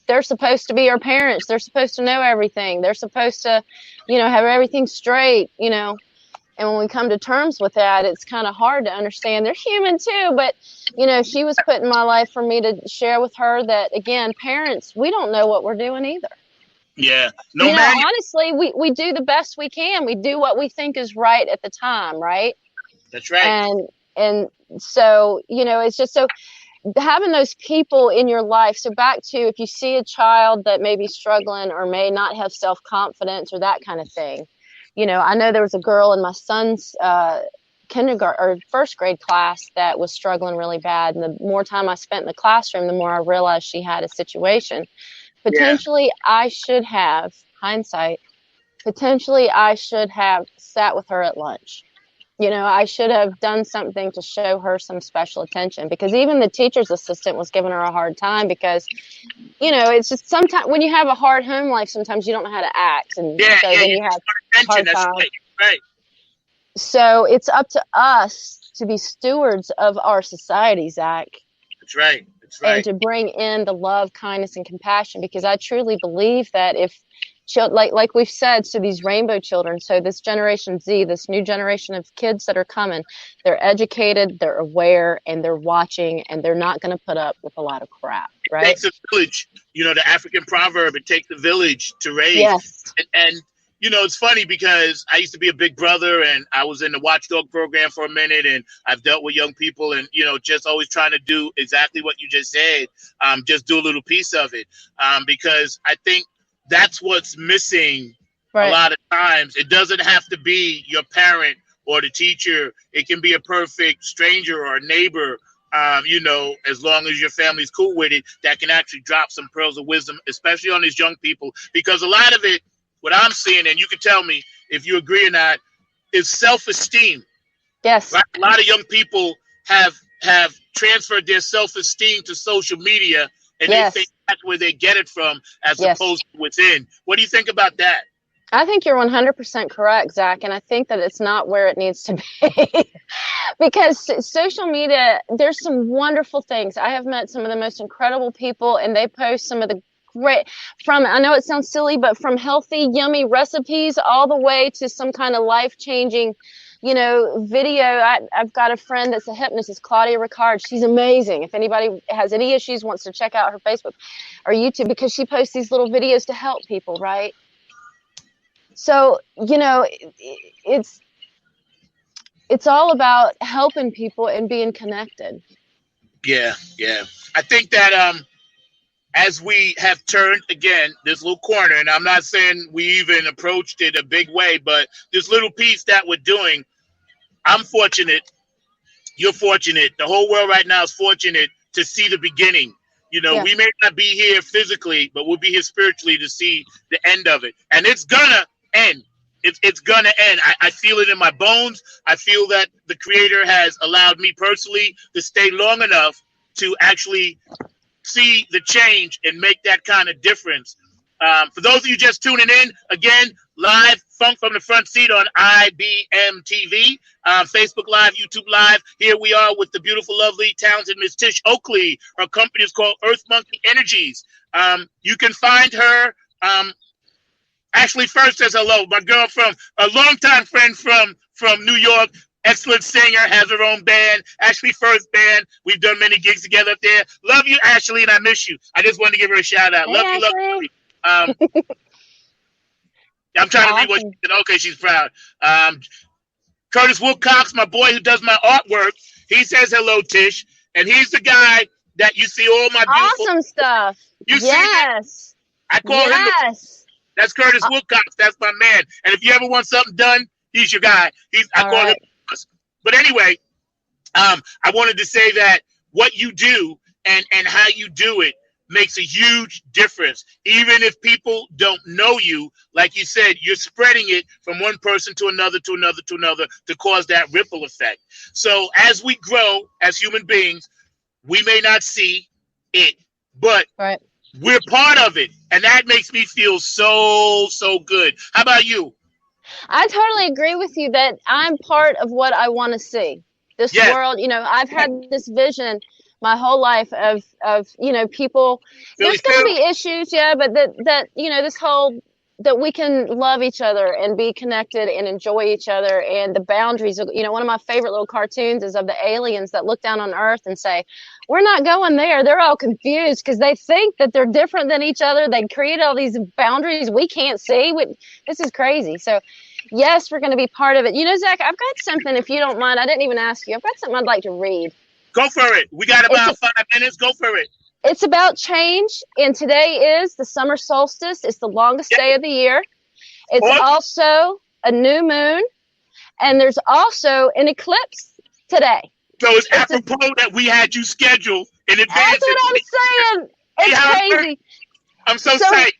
they're supposed to be our parents. They're supposed to know everything. They're supposed to, have everything straight, And when we come to terms with that, it's kind of hard to understand. They're human too, but she was put in my life for me to share with her that, again, parents, we don't know what we're doing either. Yeah. Honestly, we do the best we can. We do what we think is right at the time, right? That's right. And so, it's just so having those people in your life. So back to, if you see a child that may be struggling or may not have self-confidence or that kind of thing, I know there was a girl in my son's kindergarten or first grade class that was struggling really bad. And the more time I spent in the classroom, the more I realized she had a situation. Potentially, I should have, hindsight, I should have sat with her at lunch. I should have done something to show her some special attention, because even the teacher's assistant was giving her a hard time because, it's just sometimes when you have a hard home life, sometimes you don't know how to act. And so then you have hard time. Right. So it's up to us to be stewards of our society, Zach. That's right. And to bring in the love, kindness, and compassion, because I truly believe that if like we've said, so these rainbow children, so this Generation Z, this new generation of kids that are coming, they're educated, they're aware, and they're watching, and they're not going to put up with a lot of crap, right? It takes a village. The African proverb, it takes a village to raise. Yes. And it's funny because I used to be a big brother, and I was in the watchdog program for a minute, and I've dealt with young people, and, just always trying to do exactly what you just said, just do a little piece of it, because I think that's what's missing. Right. A lot of times. It doesn't have to be your parent or the teacher. It can be a perfect stranger or a neighbor, as long as your family's cool with it, that can actually drop some pearls of wisdom, especially on these young people, because a lot of it, what I'm seeing, and you can tell me if you agree or not, is self-esteem. Yes. Right? A lot of young people have transferred their self-esteem to social media, and they think that's where they get it from, as opposed to within. What do you think about that? I think you're 100% correct, Zach, and I think that it's not where it needs to be. Because social media, there's some wonderful things. I have met some of the most incredible people, and they post some of the great, I know it sounds silly, but from healthy, yummy recipes all the way to some kind of life-changing, video. I've got a friend that's a hypnotist, Claudia Ricard. She's amazing. If anybody has any issues, wants to check out her Facebook or YouTube, because she posts these little videos to help people, right? So, it's all about helping people and being connected. Yeah. I think that as we have turned, again, this little corner, and I'm not saying we even approached it a big way, but this little piece that we're doing, I'm fortunate, you're fortunate, the whole world right now is fortunate to see the beginning. We may not be here physically, but we'll be here spiritually to see the end of it. And it's gonna end. It's gonna end. I feel it in my bones. I feel that the Creator has allowed me personally to stay long enough to actually see the change and make that kind of difference. For those of you just tuning in, again, live Funk from the Front Seat on IBM TV, Facebook Live, YouTube Live. Here we are with the beautiful, lovely, talented Miss Tish Oakley. Her company is called Earth Monkey Energies. You can find her. Ashley first says hello. My girl from a longtime friend from New York. Excellent singer, has her own band, Ashley First Band. We've done many gigs together up there. Love you, Ashley, and I miss you. I just wanted to give her a shout out. Hey, love you. I'm trying to read what she said. Okay, she's proud. Curtis Wilcox, my boy who does my artwork, he says hello, Tish. And he's the guy that you see all my beautiful... Awesome stuff. You see him? I call him... That's Curtis Wilcox. That's my man. And if you ever want something done, he's your guy. I call him... But anyway, I wanted to say that what you do and how you do it makes a huge difference. Even if people don't know you, like you said, you're spreading it from one person to another, to another, to another, to cause that ripple effect. So as we grow as human beings, we may not see it, but we're part of it. And that makes me feel so, so good. How about you? I totally agree with you that I'm part of what I want to see. This Yes. world, I've had this vision my whole life of people. There's going to be issues, yeah, but that this whole that we can love each other and be connected and enjoy each other, and the boundaries of, one of my favorite little cartoons is of the aliens that look down on Earth and say, we're not going there. They're all confused because they think that they're different than each other. They create all these boundaries we can't see. This is crazy. So yes, we're going to be part of it. Zach, I've got something, if you don't mind. I didn't even ask you. I've got something I'd like to read. Go for it. We got about 5 minutes. Go for it. It's about change, and today is the summer solstice. It's the longest day of the year. It's also a new moon, and there's also an eclipse today. So it's apropos that we had you scheduled in advance. That's what I'm saying. It's crazy. I'm so psyched.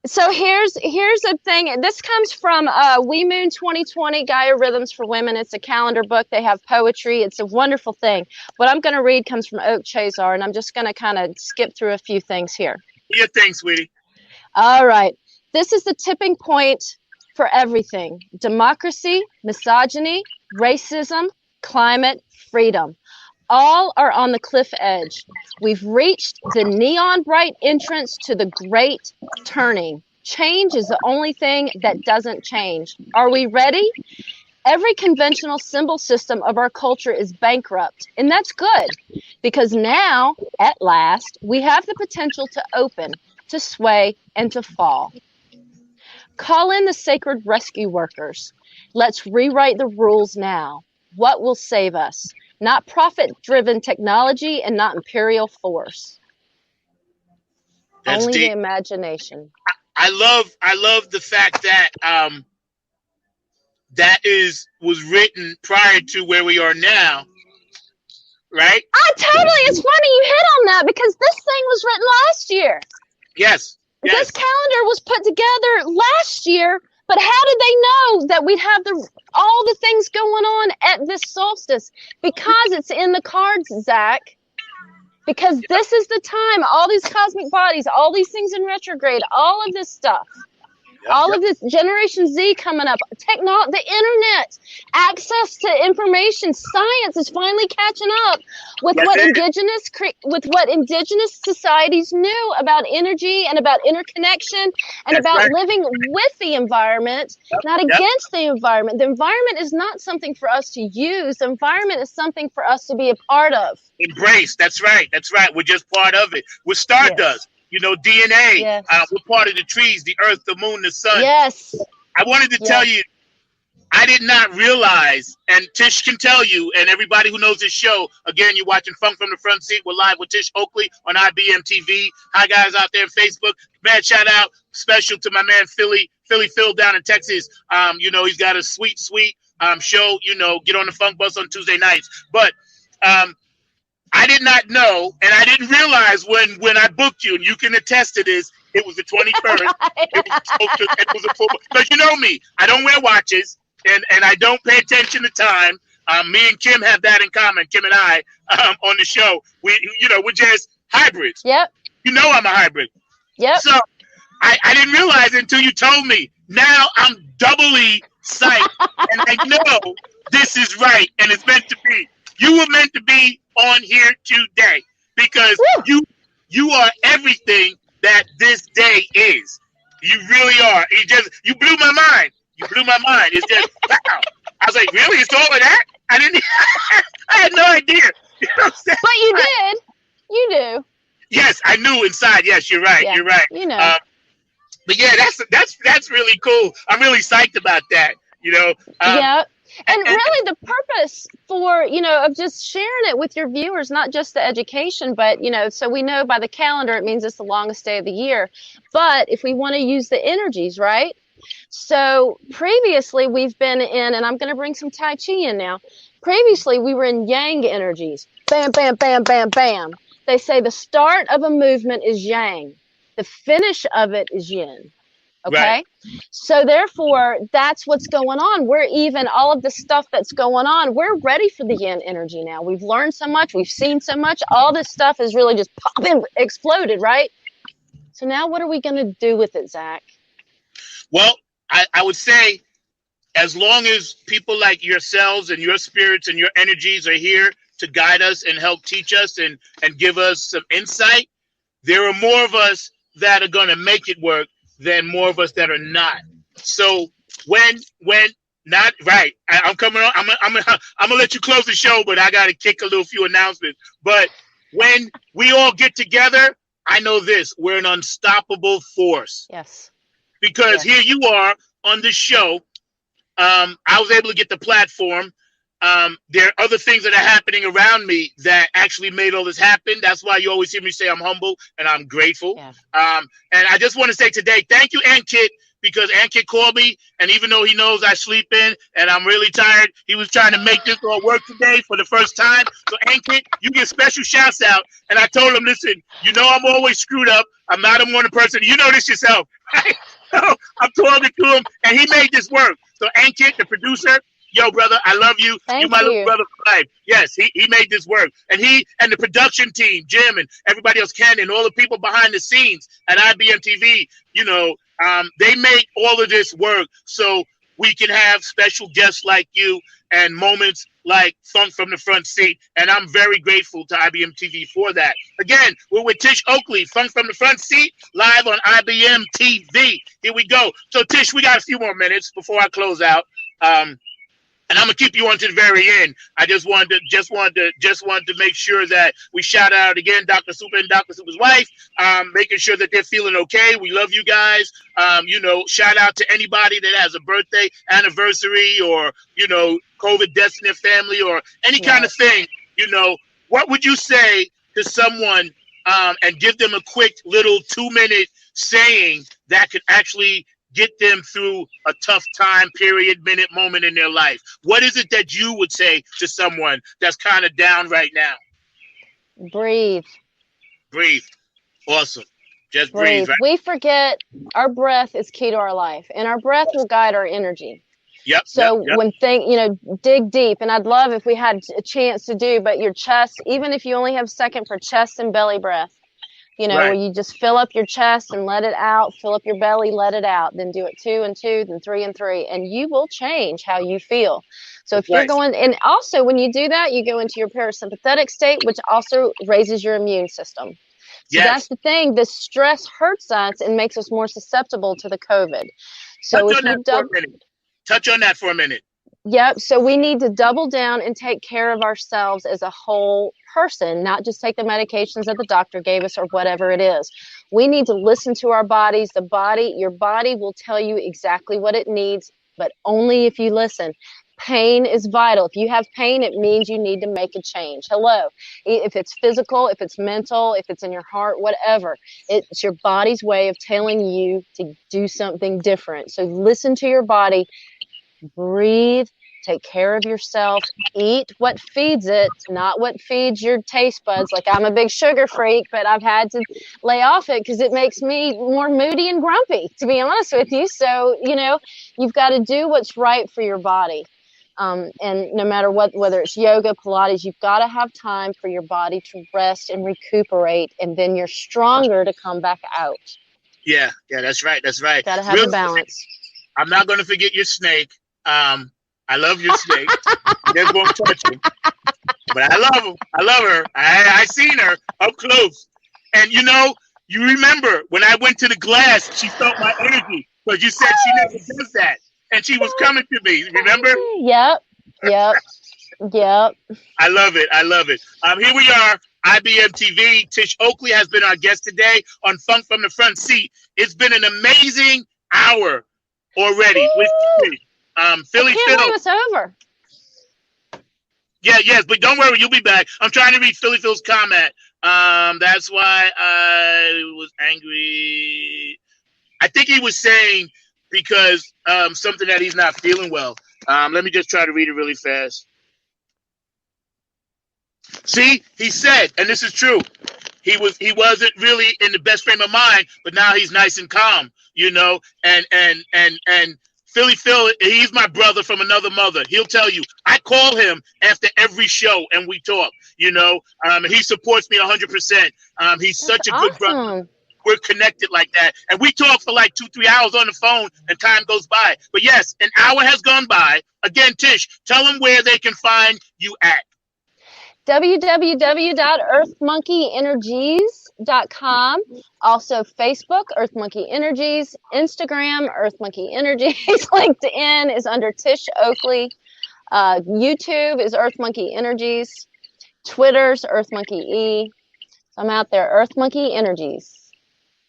So here's the thing. This comes from We Moon 2020, Gaia Rhythms for Women. It's a calendar book. They have poetry. It's a wonderful thing. What I'm going to read comes from Oak Chazar, and I'm just going to kind of skip through a few things here. Do your thing, sweetie. All right. This is the tipping point for everything. Democracy, misogyny, racism, climate, freedom. All are on the cliff edge. We've reached the neon bright entrance to the great turning. Change is the only thing that doesn't change. Are we ready? Every conventional symbol system of our culture is bankrupt, and that's good, because now, at last, we have the potential to open, to sway, and to fall. Call in the sacred rescue workers. Let's rewrite the rules now. What will save us? Not profit-driven technology and not imperial force. That's only deep. The imagination. I love the fact that was written prior to where we are now, right? Totally. It's funny you hit on that, because this thing was written last year. Yes. This calendar was put together last year. But how did they know that we'd have all the things going on at this solstice? Because it's in the cards, Zach. Because this is the time, all these cosmic bodies, all these things in retrograde, all of this stuff. All of this Generation Z coming up, the internet, access to information, science is finally catching up with what indigenous societies knew about energy and about interconnection and about living with the environment, not against the environment. The environment is not something for us to use. The environment is something for us to be a part of. Embrace. That's right. We're just part of it. We're stardust. DNA. Yes. We're part of the trees, the earth, the moon, the sun. Yes. I wanted to tell you, I did not realize, and Tish can tell you, and everybody who knows this show, again, you're watching Funk from the Front Seat. We're live with Tish Oakley on IBM TV. Hi, guys out there on Facebook. Man, shout out special to my man, Philly Phil down in Texas. He's got a sweet show, get on the Funk Bus on Tuesday nights. But I did not know, and I didn't realize when I booked you, and you can attest to this, it was the 21st. It was a full, because you know me, I don't wear watches, and I don't pay attention to time. Me and Kim have that in common, Kim and I, on the show. We're just hybrids. Yep. I'm a hybrid. Yep. So I didn't realize it until you told me. Now I'm doubly psyched, and I know this is right, and it's meant to be. You were meant to be on here today because you are everything that this day is. You really are. You blew my mind. It's just wow. I was like, really? It's all of that? I had no idea. You know what I'm saying? But you did. You do. Yes, I knew inside. Yes, you're right. Yeah, you're right. But yeah, that's really cool. I'm really psyched about that. Yeah. And really the purpose for, of just sharing it with your viewers, not just the education, but, so we know by the calendar, it means it's the longest day of the year. But if we want to use the energies, right? So previously we've been in, and I'm going to bring some Tai Chi in now. Previously we were in Yang energies. Bam, bam, bam, bam, bam. They say the start of a movement is Yang. The finish of it is Yin. Okay. Right. So therefore, that's what's going on. All of the stuff that's going on, we're ready for the yin energy now. We've learned so much. We've seen so much. All this stuff is really just exploded, right? So now what are we going to do with it, Zach? Well, I would say as long as people like yourselves and your spirits and your energies are here to guide us and help teach us and give us some insight, there are more of us that are going to make it work than more of us that are not. So when not right, I'm coming on. I'm gonna let you close the show, but I got to kick a little few announcements. But when we all get together, I know this: we're an unstoppable force. Yes. Because here you are on this show. I was able to get the platform. There are other things that are happening around me that actually made all this happen. That's why you always hear me say I'm humble and I'm grateful. Yeah. And I just want to say today, thank you, Ankit, because Ankit called me, and even though he knows I sleep in and I'm really tired, he was trying to make this all work today for the first time. So Ankit, you get special shouts out. And I told him, listen, you know I'm always screwed up. I'm not a morning person. You know this yourself. So I'm talking to him, and he made this work. So Ankit, the producer, yo, brother, I love you. You're my little brother for life. Yes, he made this work. And he and the production team, Jim and everybody else, Ken, and all the people behind the scenes at IBM TV, you know, they make all of this work so we can have special guests like you and moments like Funk from the Front Seat. And I'm very grateful to IBM TV for that. Again, we're with Tish Oakley, Funk from the Front Seat, live on IBM TV. Here we go. So, Tish, we got a few more minutes before I close out. And I'm gonna keep you on to the very end. I just wanted to make sure that we shout out again Dr. Super and Dr. Super's wife, making sure that they're feeling okay. We love you guys. You know, shout out to anybody that has a birthday, anniversary, or you know, COVID deaths in their family, or any kind of thing. You know, what would you say to someone and give them a quick little 2-minute saying that could actually get them through a tough time period, minute, moment in their life? What is it that you would say to someone that's kind of down right now? Breathe. Breathe. Awesome. Just breathe. Right? We forget our breath is key to our life, and our breath will guide our energy. Yep. So when dig deep, and I'd love if we had a chance to do, but your chest, even if you only have a second for chest and belly breath, you know, where you just fill up your chest and let it out, fill up your belly, let it out, then do it 2 and 2, then 3 and 3, and you will change how you feel. So if you're going, and also when you do that, you go into your parasympathetic state, which also raises your immune system. So that's the thing. The stress hurts us and makes us more susceptible to the COVID. So touch on that for a minute. Yep. So we need to double down and take care of ourselves as a whole person, not just take the medications that the doctor gave us or whatever it is. We need to listen to our bodies. Your body will tell you exactly what it needs, but only if you listen. Pain is vital. If you have pain, it means you need to make a change. Hello. If it's physical, if it's mental, if it's in your heart, whatever, it's your body's way of telling you to do something different. So listen to your body, breathe, take care of yourself, eat what feeds it, not what feeds your taste buds. Like, I'm a big sugar freak, but I've had to lay off it because it makes me more moody and grumpy, to be honest with you. So, you know, you've got to do what's right for your body. And no matter what, whether it's yoga, Pilates, you've got to have time for your body to rest and recuperate, and then you're stronger to come back out. Yeah, that's right. That's right. Got to have a balance. I'm not going to forget your snake. I love your snake. Just won't touch him. But I love him. I love her. I seen her up close. And you know, you remember when I went to the glass, she felt my energy. Because you said she never does that. And she was coming to me. Remember? Yep. I love it. Here we are. IBM TV. Tish Oakley has been our guest today on Funk from the Front Seat. It's been an amazing hour already with Tish. Philly Phil. Believe it's over. Yes, but don't worry, you'll be back. I'm trying to read Philly Phil's comment. That's why I was angry. I think he was saying because something that he's not feeling well. Let me just try to read it really fast. See, he said, and this is true, he wasn't really in the best frame of mind, but now he's nice and calm, you know, and Philly Phil, he's my brother from another mother. He'll tell you, I call him after every show and we talk, you know, he supports me 100%. He's such a good brother. we're connected like that. And we talk for like 2-3 hours on the phone and time goes by. But yes, an hour has gone by. Again, Tish, tell them where they can find you at. www.earthmonkeyenergies.com. Also Facebook, Earth Monkey Energies. Instagram, Earth Monkey Energies. LinkedIn is under Tish Oakley. YouTube is Earth Monkey Energies. Twitter's Earth Monkey E. I'm out there, Earth Monkey Energies.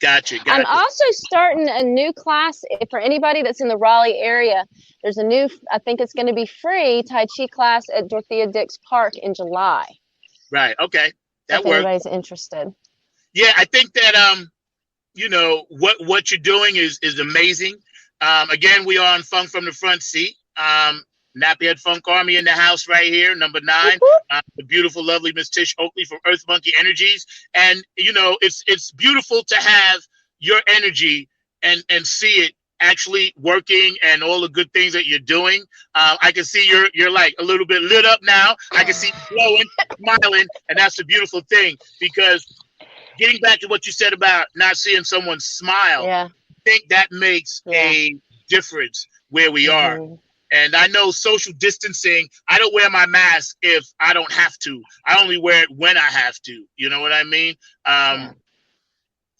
Gotcha. I'm also starting a new class for anybody that's in the Raleigh area. There's a new, I think it's going to be free, Tai Chi class at Dorothea Dix Park in July. Right. Okay. That if works. Anybody's interested. Yeah, I think that what you're doing is amazing. Again, we are on Funk from the Front Seat. Nappyhead Funk Army in the house right here, number 9. The beautiful, lovely Miss Tish Oakley from Earth Monkey Energies. And, it's beautiful to have your energy and see it actually working and all the good things that you're doing. I can see you're like a little bit lit up now. I can see you glowing, smiling, and that's a beautiful thing, because getting back to what you said about not seeing someone smile, I think that makes a difference where we are. And I know social distancing, I don't wear my mask if I don't have to. I only wear it when I have to. You know what I mean?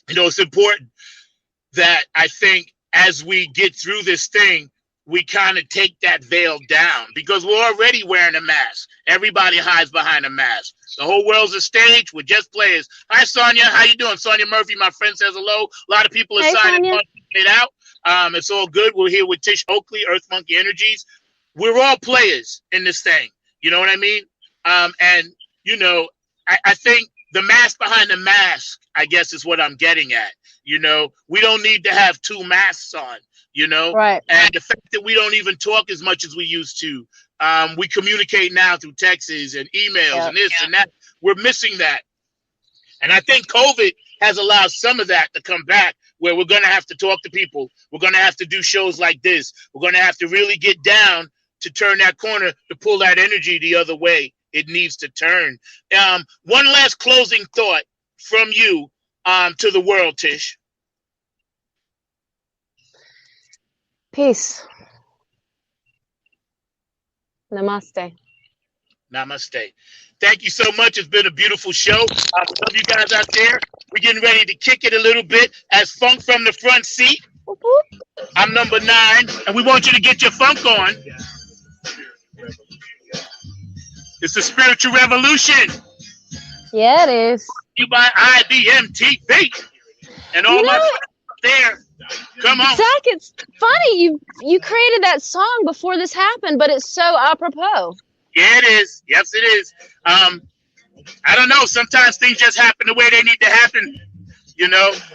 It's important that I think as we get through this thing, we kind of take that veil down, because we're already wearing a mask. Everybody hides behind a mask. The whole world's a stage. We're just players. Hi, Sonia. How you doing? Sonia Murphy, my friend, says hello. A lot of people are signing up it out. It's all good. We're here with Tish Oakley, Earth Monkey Energies. We're all players in this thing. You know what I mean? I think the mask behind the mask, I guess, is what I'm getting at. We don't need to have 2 masks on, Right. And the fact that we don't even talk as much as we used to. We communicate now through texts and emails and this and that. We're missing that. And I think COVID has allowed some of that to come back, where we're going to have to talk to people. We're going to have to do shows like this. We're going to have to really get down to turn that corner, to pull that energy the other way. It needs to turn. One last closing thought from you to the world, Tish. Peace. Namaste. Namaste. Thank you so much. It's been a beautiful show. I love you guys out there. We're getting ready to kick it a little bit as Funk from the Front Seat. I'm number 9, and we want you to get your funk on. It's the spiritual revolution. Yeah, it is. You by IBM TV and all my friends up there. Come on, Zach. It's funny you created that song before this happened, but it's so apropos. Yeah, it is. Yes, it is. I don't know. Sometimes things just happen the way they need to happen.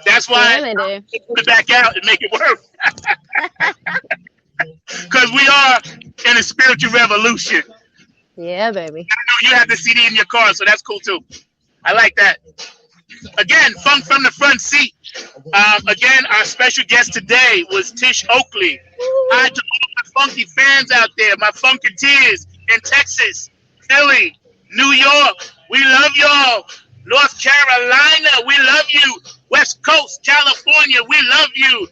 That's why I put it back out and make it work. Because we are in a spiritual revolution. Yeah, baby. I know you have the CD in your car, so that's cool too. I like that. Again, Funk from the Front Seat. Again, our special guest today was Tish Oakley. Hi to all my funky fans out there, my funketeers in Texas, Philly, New York. We love y'all. North Carolina, we love you. West Coast, California, we love you.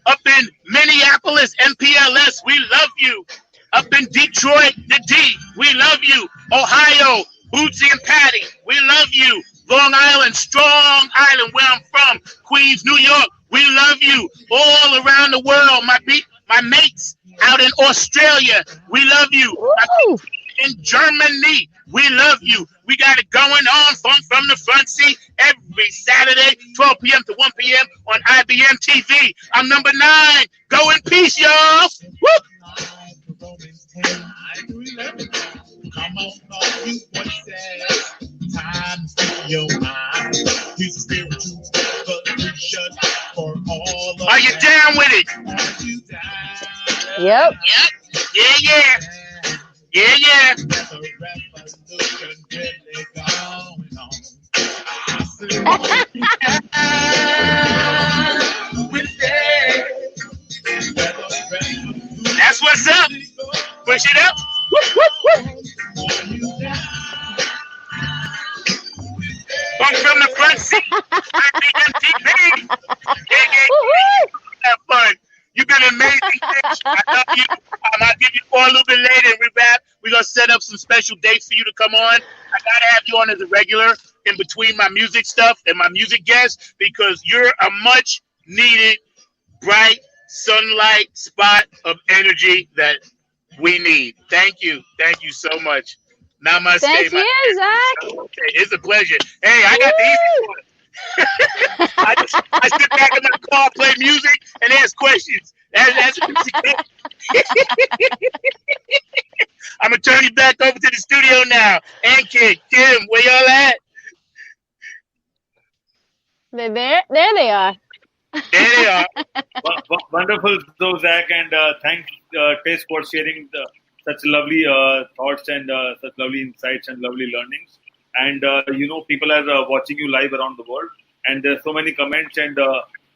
Up in Minneapolis, MPLS, we love you. Up in Detroit, the D, we love you. Ohio, Bootsy and Patty, we love you. Long Island, Strong Island, where I'm from, Queens, New York, we love you. All around the world, my mates out in Australia, we love you. In Germany, we love you. We got it going on from the Front Seat every Saturday, 12 p.m. to 1 p.m. on IBM TV. I'm number 9. Go in peace, y'all. Woo! Come on, all you voices. Time to your mind. He's a spiritual revolution for all of Are you down with it? Yep. Yeah, yeah. Yeah, yeah. That's what's up. Push it up. Funk from the Front Seat. IBM TV. I love you. I'll give you a call a little bit later and we wrap. We're going to set up some special dates for you to come on. I got to have you on as a regular in between my music stuff and my music guests because you're a much needed, bright sunlight spot of energy that we need. Thank you. Thank you so much. Namaste. Thank you, Zach. Okay, it's a pleasure. Hey, I got the easy one. I sit back in my car, play music, and ask questions. That's I'm gonna turn you back over to the studio now. And Kim, where y'all at? There they are. There they are. Wonderful, so Zach, and thanks, Tish, for sharing such lovely thoughts and such lovely insights and lovely learnings. And people are watching you live around the world, and there's so many comments. And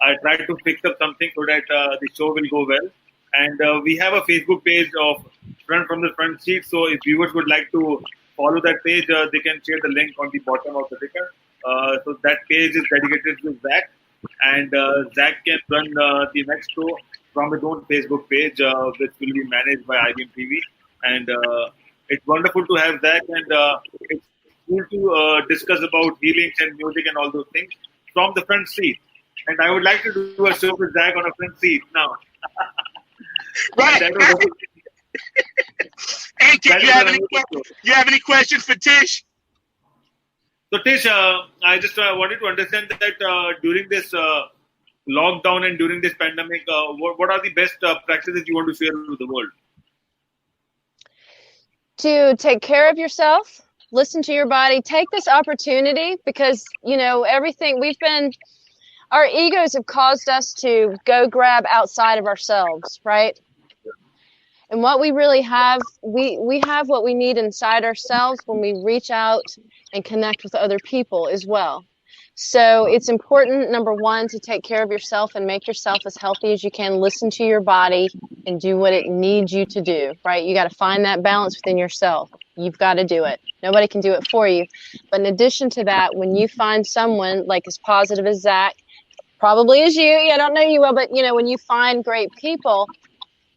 I tried to fix up something so that the show will go well. And we have a Facebook page of Front from the Front Seat. So if viewers would like to follow that page, they can share the link on the bottom of the ticker. So that page is dedicated to Zach, and Zach can run the next show from his own Facebook page, which will be managed by IBM TV. And it's wonderful to have Zach, and it's cool to discuss about healings and music and all those things from the front seat. And I would like to do a show with Zach on a front seat now. Right. Hey, Kid, you have any questions for Tish? So, Tish, I just wanted to understand that during this lockdown and during this pandemic, what are the best practices you want to share with the world? To take care of yourself, listen to your body, take this opportunity because, everything our egos have caused us to go grab outside of ourselves, right? And what we really have, we have what we need inside ourselves when we reach out and connect with other people as well. So it's important, number one, to take care of yourself and make yourself as healthy as you can. Listen to your body and do what it needs you to do, right? You got to find that balance within yourself. You've got to do it. Nobody can do it for you. But in addition to that, when you find someone like as positive as Zach, probably as you, I don't know you well, but when you find great people,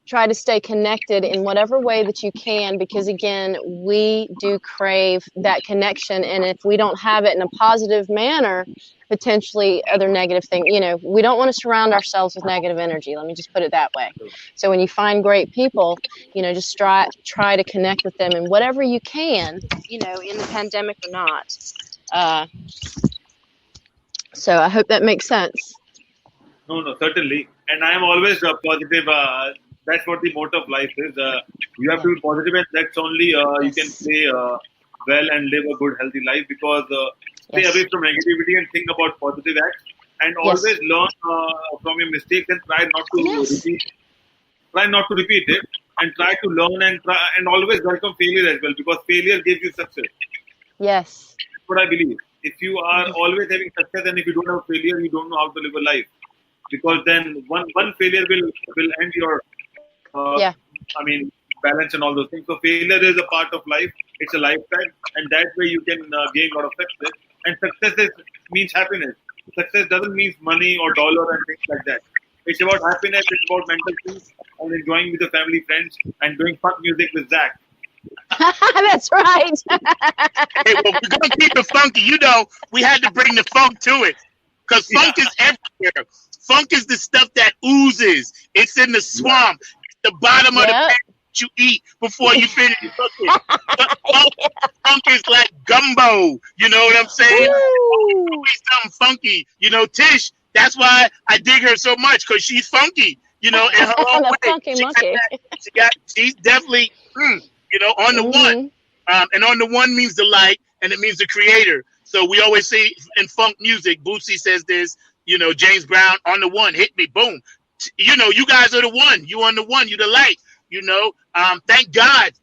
try to stay connected in whatever way that you can, because again, we do crave that connection. And if we don't have it in a positive manner, potentially other negative things, we don't want to surround ourselves with negative energy. Let me just put it that way. So when you find great people, just try to connect with them in whatever you can, in the pandemic or not. So I hope that makes sense. No, certainly. And I am always positive. That's what the motto of life is. You have to be positive, and that's only you can play well and live a good, healthy life. Because stay away from negativity and think about positive acts, and always learn from your mistakes and try not to repeat. Try not to repeat it, and try to learn and always welcome failure as well, because failure gives you success. Yes, that's what I believe. If you are always having success, and if you don't have failure, you don't know how to live a life. Because then one failure will end your balance and all those things. So failure is a part of life. It's a lifetime, and that way you can gain a lot of success. And success means happiness. Success doesn't mean money or dollar and things like that. It's about happiness. It's about mental peace and enjoying with the family, friends, and doing funk music with Zach. That's right. Hey, well, we're gonna keep it funky. We had to bring the funk to it because funk is everywhere. Funk is the stuff that oozes. It's in the swamp. It's the bottom of the pan that you eat before you finish cooking. Funk is like gumbo. You know what I'm saying? Always something funky. Tish, that's why I dig her so much, because she's funky. In her own way. Funky monkey. She's definitely, on the one. And on the one means the light, and it means the creator. So we always say in funk music, Bootsy says this, James Brown, on the one, hit me, boom. You guys are the one. You on the one, you the light. Thank God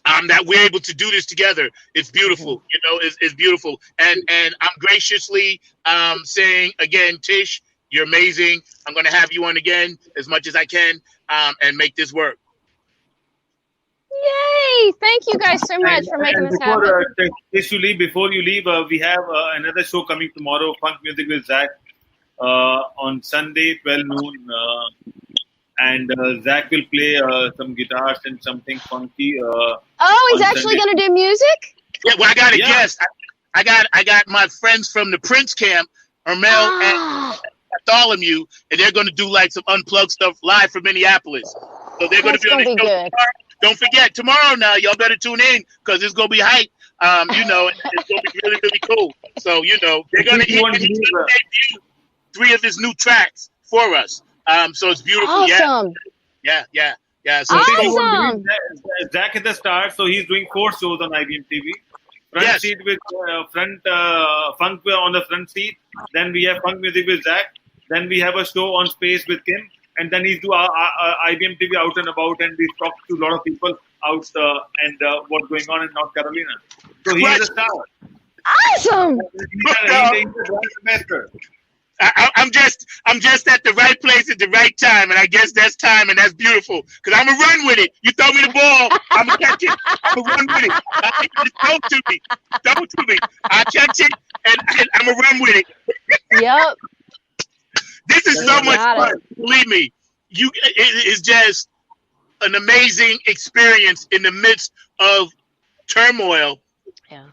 that we're able to do this together. It's beautiful. It's beautiful. And I'm graciously saying again, Tish, you're amazing. I'm going to have you on again as much as I can and make this work. Yay! Thank you guys so much for making this happen. Before you leave, we have another show coming tomorrow, Funk Music with Zach, on Sunday, 12 noon. and Zach will play some guitars and something funky. He's actually going to do music? Yeah, well, I got a guest. I got my friends from the Prince camp, Ermel and Bartholomew, and they're going to do like some unplugged stuff live from Minneapolis. So they're going to be on the show tomorrow. Don't forget, tomorrow now, y'all better tune in because it's going to be hype. It's going to be really, really cool. So, they're going to debut 3 of his new tracks for us. So it's beautiful. Awesome. Yeah. So awesome. Zach is the star, so he's doing 4 shows on IBM TV. Front seat with funk on the front seat. Then we have funk music with Zach. Then we have a show on Space with Kim. And then he's do IBM TV out and about, and we talk to a lot of people out and what's going on in North Carolina. So he is a star. Awesome. He's a master. I'm just at the right place at the right time, and I guess that's time, and that's beautiful. Because I'm gonna run with it. You throw me the ball, I'm gonna catch it. I'm gonna run with it. Just throw it to me. I catch it, and I'm gonna run with it. Yep. This is so much fun. Believe me, it is just an amazing experience in the midst of turmoil. Yeah.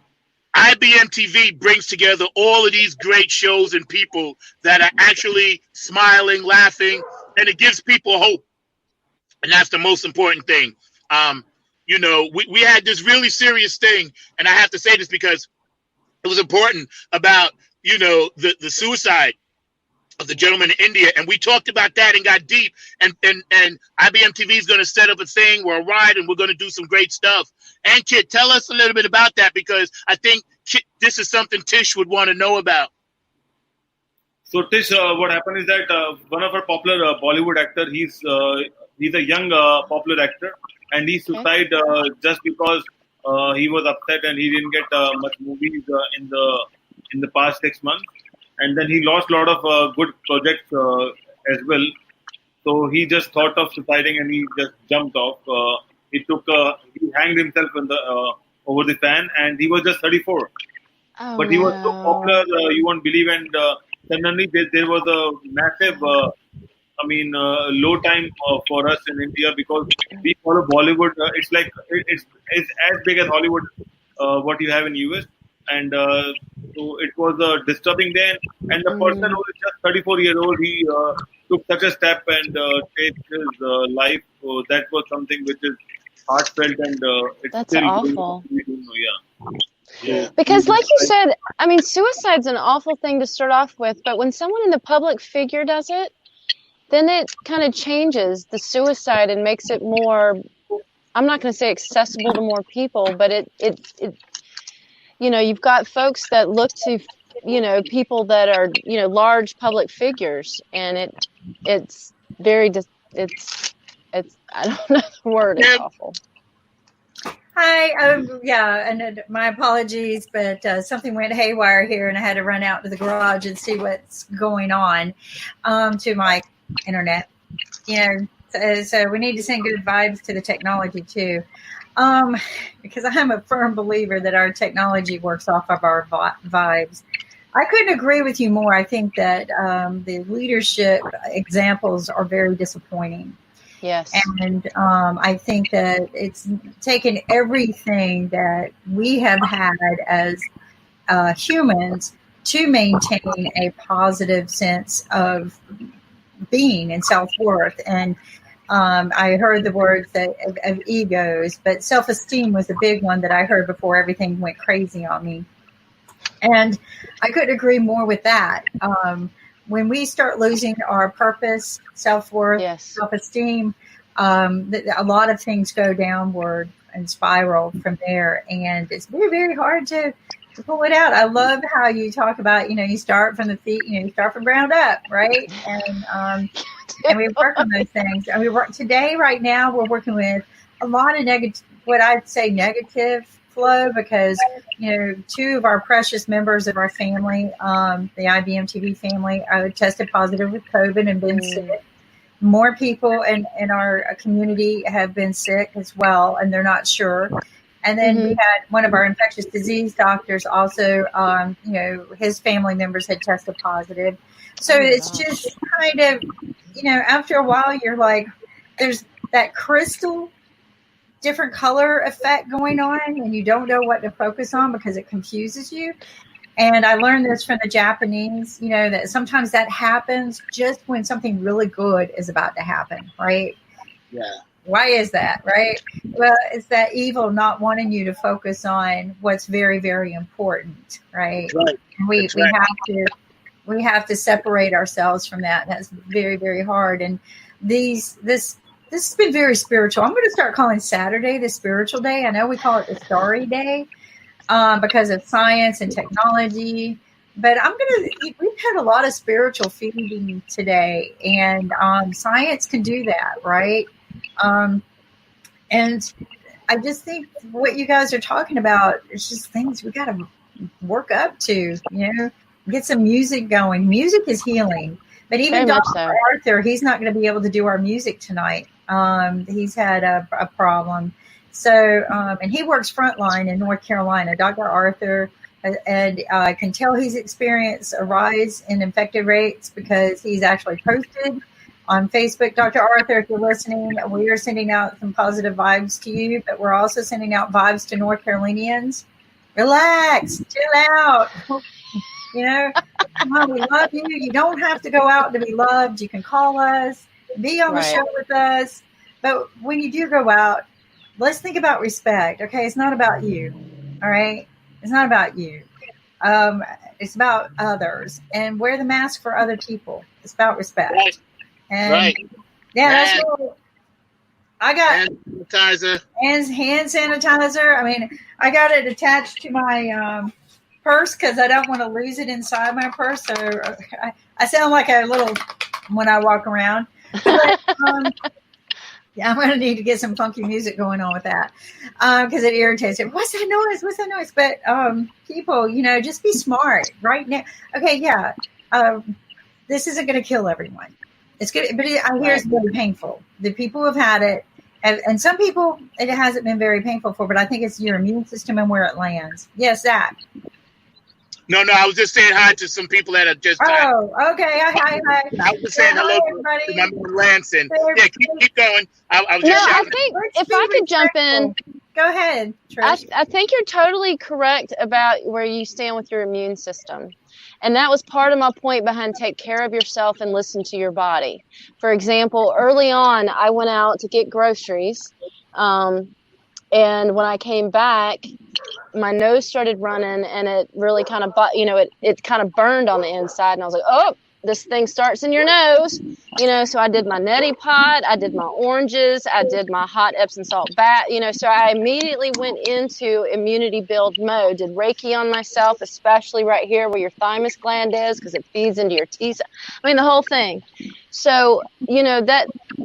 IBM TV brings together all of these great shows and people that are actually smiling, laughing, and it gives people hope. And that's the most important thing. We had this really serious thing, and I have to say this because it was important about, the suicide of the gentleman in India, and we talked about that and got deep, and IBM TV is going to set up a thing or a ride, and we're going to do some great stuff. And Kit, tell us a little bit about that, because I think this is something Tish would want to know about. So Tish, what happened is that one of our popular Bollywood actor, he's a young popular actor, and he suicided just because he was upset and he didn't get much movies in the past 6 months. And then he lost a lot of good projects as well. So he just thought of suiciding and he just jumped off. He hanged himself over the fan, and he was just 34. But he was so popular, you won't believe. And suddenly there was a massive, low time for us in India, because we follow Bollywood. It's as big as Hollywood, what you have in US. And so it was a disturbing day. And the person who is just 34 years old, he took such a step and take his life. So that was something which is heartfelt, and it's that's still awful. Yeah. Because like you said, suicide's an awful thing to start off with, but when someone in the public figure does it, then it kind of changes the suicide and makes it more, I'm not going to say accessible to more people, but it you've got folks that look to, people that are, large public figures, and it's very, it's I don't know the word, it's awful. Hi, and my apologies, but something went haywire here, and I had to run out to the garage and see what's going on to my internet. So we need to send good vibes to the technology too, because I'm a firm believer that our technology works off of our vibes. I couldn't agree with you more. I think that the leadership examples are very disappointing. Yes. And I think that it's taken everything that we have had as humans to maintain a positive sense of being and self-worth. And I heard the words of egos, but self-esteem was a big one that I heard before everything went crazy on me. And I couldn't agree more with that. When we start losing our purpose, self-worth, self-esteem, a lot of things go downward and spiral from there. And it's very, very hard to pull it out. I love how you talk about, you start from the feet, you start from ground up, right? And we work on those things. And right now, we're working with a lot of negative flow, because two of our precious members of our family, the IBM TV family, tested positive with COVID and been sick. More people in our community have been sick as well, and they're not sure. And then we had one of our infectious disease doctors also, his family members had tested positive. So it's just kind of, after a while, you're like, there's that crystal different color effect going on, and you don't know what to focus on because it confuses you. And I learned this from the Japanese, that sometimes that happens just when something really good is about to happen, right? Yeah. Why is that, right? Well, it's that evil not wanting you to focus on what's very, very important, right? That's right. We have to separate ourselves from that. That's very, very hard. And this has been very spiritual. I'm going to start calling Saturday the spiritual day. I know we call it the starry day because of science and technology. But we've had a lot of spiritual feeding today, and science can do that, right? And I just think what you guys are talking about is just things we got to work up to, get some music going. Music is healing. But even Dr. Arthur, he's not going to be able to do our music tonight. He's had a problem. So, and he works frontline in North Carolina. Dr. Arthur, and I can tell he's experienced a rise in infected rates because he's actually posted on Facebook. Dr. Arthur, if you're listening, we are sending out some positive vibes to you, but we're also sending out vibes to North Carolinians. Relax, chill out. Come on, we love you. You don't have to go out to be loved. You can call us, be on the show with us. But when you do go out, let's think about respect. Okay, it's not about you. All right, it's not about you. It's about others, and wear the mask for other people. It's about respect. Right. And yeah, that's what I got. Hand sanitizer. Hand sanitizer. I mean, I got it attached to my purse because I don't want to lose it inside my purse. So I sound like a little when I walk around. But, yeah, I'm going to need to get some funky music going on with that because it irritates me. What's that noise? What's that noise? But people, just be smart right now. Okay, yeah, this isn't going to kill everyone. It's good, but I hear it's very painful. The people who have had it, and some people it hasn't been very painful for, but I think it's your immune system and where it lands. Yes, that. No, I was just saying hi to some people that have just. Oh, okay. Hi. I was just saying hello to my man Lanson. Yeah, keep going. I was just shouting. I think if I could jump in. Go ahead, Trish. I think you're totally correct about where you stand with your immune system. And that was part of my point behind take care of yourself and listen to your body. For example, early on, I went out to get groceries. And when I came back, my nose started running and it really kind of, it kind of burned on the inside. And I was like, oh, this thing starts in your nose, so I did my neti pot, I did my oranges, I did my hot Epsom salt bath, so I immediately went into immunity build mode, did Reiki on myself, especially right here where your thymus gland is, because it feeds into your T-cell. I mean, the whole thing. So,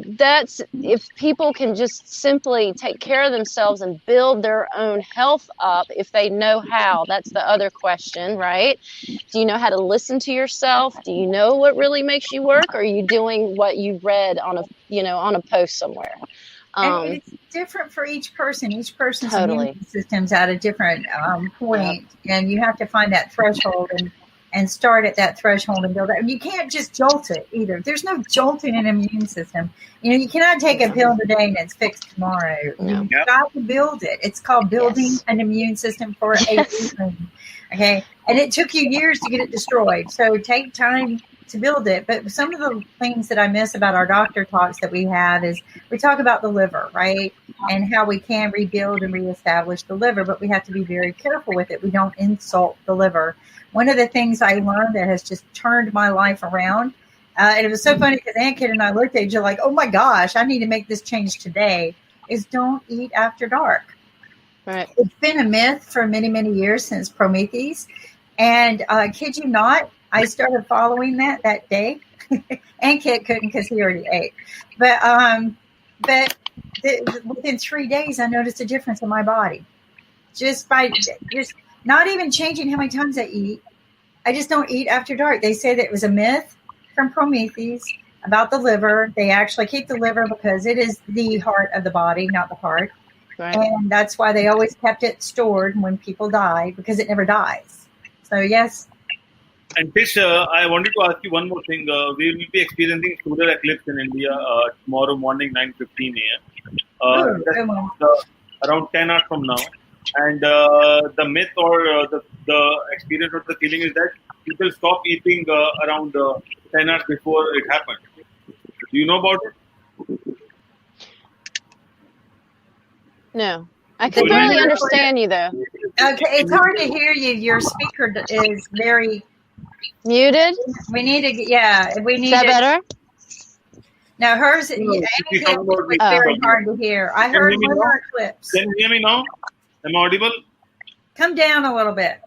that's if people can just simply take care of themselves and build their own health up, if they know how, that's the other question, right? Do you know how to listen to yourself? Do you know what really makes you work? Or are you doing what you read on a post somewhere? And it's different for each person. Each person's immune system's at a different point, and you have to find that threshold and start at that threshold and build it. You can't just jolt it either. There's no jolting an immune system. You cannot take a pill today and it's fixed tomorrow. No. You've got to build it. It's called building an immune system for a reason. Okay, and it took you years to get it destroyed. So take time to build it. But some of the things that I miss about our doctor talks that we have is we talk about the liver, right? And how we can rebuild and reestablish the liver, but we have to be very careful with it. We don't insult the liver. One of the things I learned that has just turned my life around, and it was so funny because Aunt Kid and I looked at each other like, oh my gosh, I need to make this change today, is don't eat after dark. Right. It's been a myth for many, many years since Prometheus. And kid you not, I started following that day. And Kit couldn't because he already ate. But within 3 days, I noticed a difference in my body. Just not even changing how many times I eat. I just don't eat after dark. They say that it was a myth from Prometheus about the liver. They actually keep the liver because it is the heart of the body, not the heart. Right. And that's why they always kept it stored when people die, because it never dies. So, yes. And Tish, I wanted to ask you one more thing. We will be experiencing solar eclipse in India tomorrow morning, 9:15 a.m. Around 10 hours from now. And the myth or the experience or the feeling is that people stop eating around 10 hours before it happens. Do you know about it? No. I can barely understand you, though. Okay, it's hard to hear you. Your speaker is very muted. We need to, we need. Is that better? No, hers. It's very hard to hear. I heard one of our clips. Can you hear me now? Am I audible? Come down a little bit.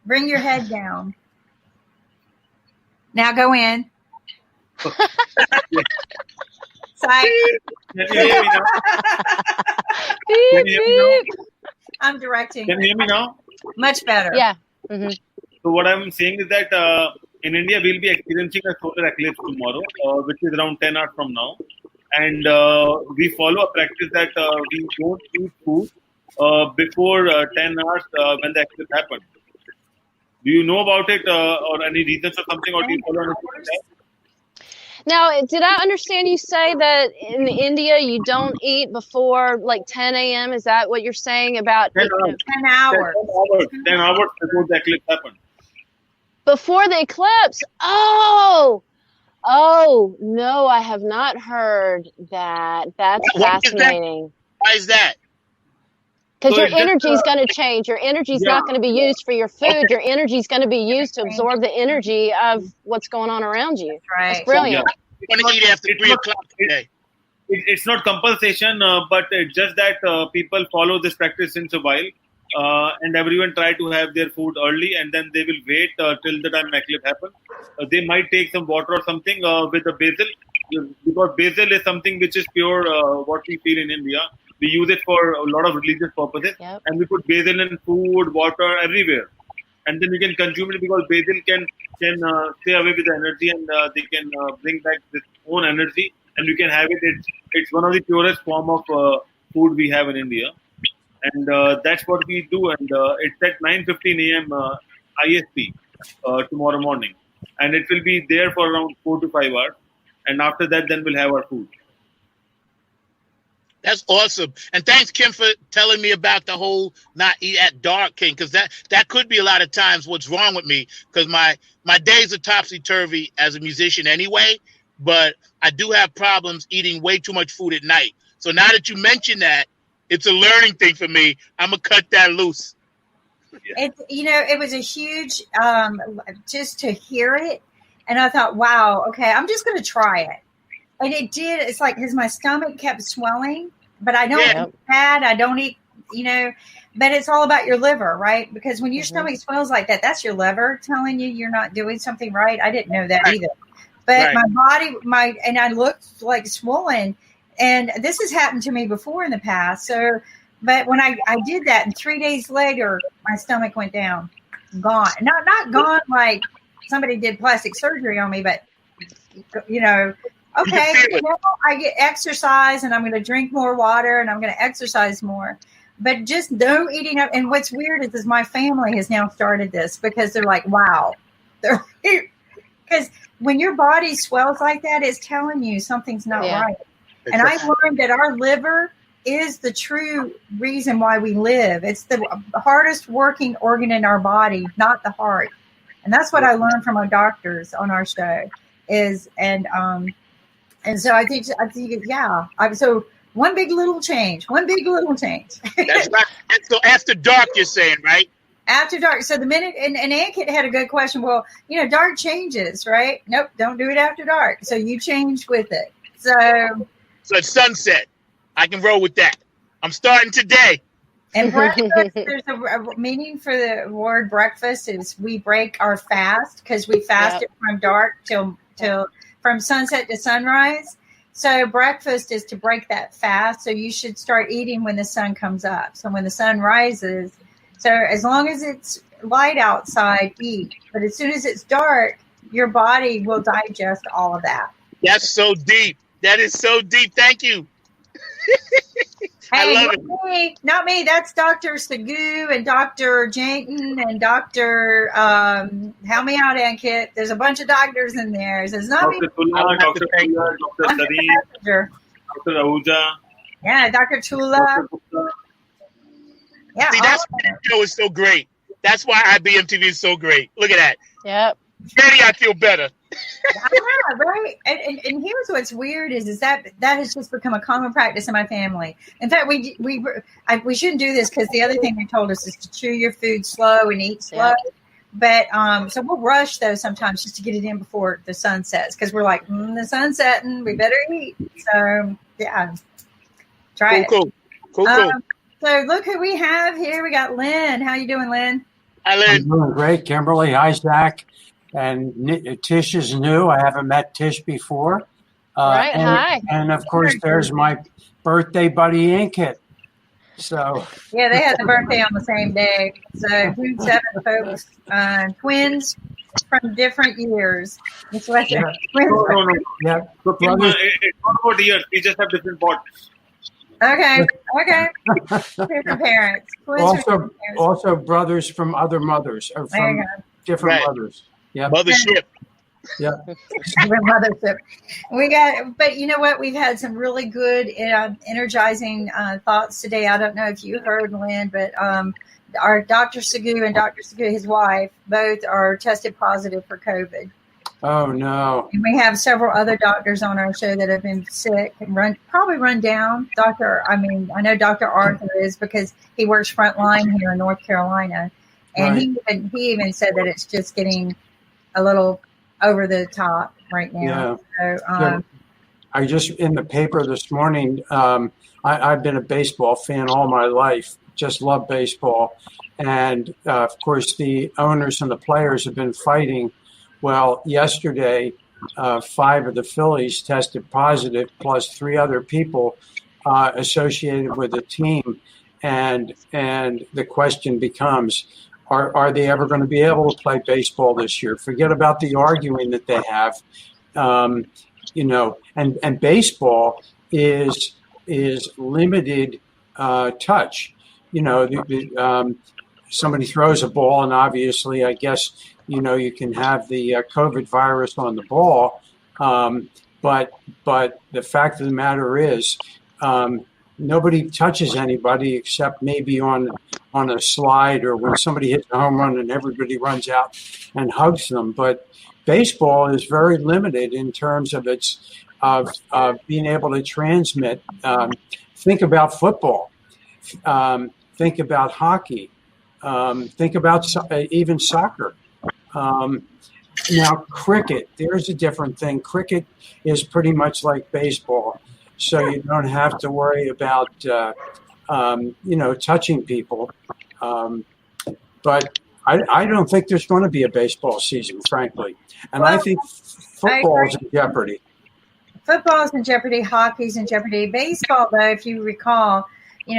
Bring your head down. Now go in. Psych. Can you hear me now? Can you hear me now? I'm directing. Can you hear me now? Much better. Yeah. Mm-hmm. So what I'm saying is that in India we'll be experiencing a solar eclipse tomorrow, which is around 10 hours from now, and we follow a practice that we don't eat food before 10 hours when the eclipse happens. Do you know about it or any reasons or something, or do you follow anything like that? Now, did I understand you say that in India you don't eat before like 10 a.m.? Is that what you're saying about 10 hours? 10 hours before the eclipse happens. Before the eclipse? Oh, no, I have not heard that. That's fascinating. Why is that? Because your energy is going to change. Your energy is not going to be used for your food. Okay. Your energy is going to be used to absorb the energy of what's going on around you. Right. It's brilliant. You're going to eat after 3 o'clock today. It's not compulsion, but it's just that people follow this practice since a while, and everyone try to have their food early, and then they will wait till the time eclipse happens. They might take some water or something with the basil, because basil is something which is pure, what we feel in India. We use it for a lot of religious purposes, and we put basil in food, water, everywhere. And then you can consume it because basil can stay away with the energy, and they can bring back this own energy, and you can have it. It's one of the purest form of food we have in India, and that's what we do. And it's at 9:15 a.m. IST tomorrow morning, and it will be there for around 4 to 5 hours, and after that, then we'll have our food. That's awesome. And thanks, Kim, for telling me about the whole not eat at dark thing, because that could be a lot of times what's wrong with me, because my days are topsy-turvy as a musician anyway, but I do have problems eating way too much food at night. So now that you mention that, it's a learning thing for me. I'm going to cut that loose. It was a huge, just to hear it, and I thought, wow, okay, I'm just going to try it. And it did. It's like because my stomach kept swelling, but I don't eat bad. I don't eat, but it's all about your liver, right? Because when your stomach swells like that, that's your liver telling you you're not doing something right. I didn't know that either. But my body, and I looked like swollen. And this has happened to me before in the past. So, but when I did that, and 3 days later, my stomach went down, gone. Not gone like somebody did plastic surgery on me, but okay, I get exercise, and I'm going to drink more water, and I'm going to exercise more. But just no eating up. And what's weird is my family has now started this because they're like, wow. Because when your body swells like that, it's telling you something's not right. And I learned that our liver is the true reason why we live. It's the hardest working organ in our body, not the heart. And that's what I learned from our doctors on our show and so I think so one big little change. That's right. And so after dark, you're saying, right? After dark. So the minute, and Ankit had a good question. Well, dark changes, right? Nope, don't do it after dark. So you change with it. So it's sunset. I can roll with that. I'm starting today. And breakfast, there's a meaning for the word breakfast is we break our fast because we fasted from dark till from sunset to sunrise. So breakfast is to break that fast. So you should start eating when the sun comes up. So when the sun rises, so as long as it's light outside, eat. But as soon as it's dark, your body will digest all of that. That's so deep. That is so deep. Thank you. Hey, I love it. not me. That's Dr. Sagu and Dr. Janton and Dr. Help me out, Ankit. There's a bunch of doctors in there. So it's not me. Dr. Tula, Dr. Tula, Dr. I'm the Sareem, messenger. Dr. Ahuja, Yeah, Dr. Chula. Dr. Gupta. Yeah, See, that's why the show is so great. That's why IBMTV is so great. Look at that. Yep. Already I feel better. I know, right? And here's what's weird is that has just become a common practice in my family. In fact, we shouldn't do this because the other thing they told us is to chew your food slow and eat slow. Yep. But so we'll rush though sometimes just to get it in before the sun sets because we're like the sun's setting, we better eat. So yeah, try it. Cool. So look who we have here. We got Lynn. How you doing, Lynn? Hi, Lynn. I'm doing great, Kimberly. Hi, Zach. And Tish is new. I haven't met Tish before. Right. Hi. And of course, there's my birthday buddy, Ankit. So yeah, they had the birthday on the same day. So June 7th, folks. Twins from different years. That's what yeah. No. Yeah. So, it's not about years. We just have different pots. Okay. Different parents. Also brothers from other mothers or from different mothers. Yeah. Mothership. Yeah. Mothership. We got, but you know what? We've had some really good, energizing thoughts today. I don't know if you heard, Lynn, but our Dr. Sagu and Dr. Sagu, his wife, both are tested positive for COVID. Oh no! And we have several other doctors on our show that have been sick and probably run down. I know Dr. Arthur is because he works frontline here in North Carolina, and he even said that it's just getting a little over the top right now. Yeah. So, I just in the paper this morning. I've been a baseball fan all my life. Just love baseball, and of course the owners and the players have been fighting. Well, yesterday, 5 of the Phillies tested positive, plus 3 other people associated with the team, and the question becomes, are they ever going to be able to play baseball this year? Forget about the arguing that they have, and baseball is limited touch. Somebody throws a ball, and obviously, I guess. You can have the COVID virus on the ball, but the fact of the matter is, nobody touches anybody except maybe on a slide or when somebody hits a home run and everybody runs out and hugs them. But baseball is very limited in terms of its being able to transmit. Think about football. Think about hockey. Think about even soccer. Now, cricket, there's a different thing. Cricket is pretty much like baseball, so you don't have to worry about, touching people. But I don't think there's going to be a baseball season, frankly. And I think football's in jeopardy. Football's in jeopardy. Hockey's in jeopardy. Baseball, though, if you recall,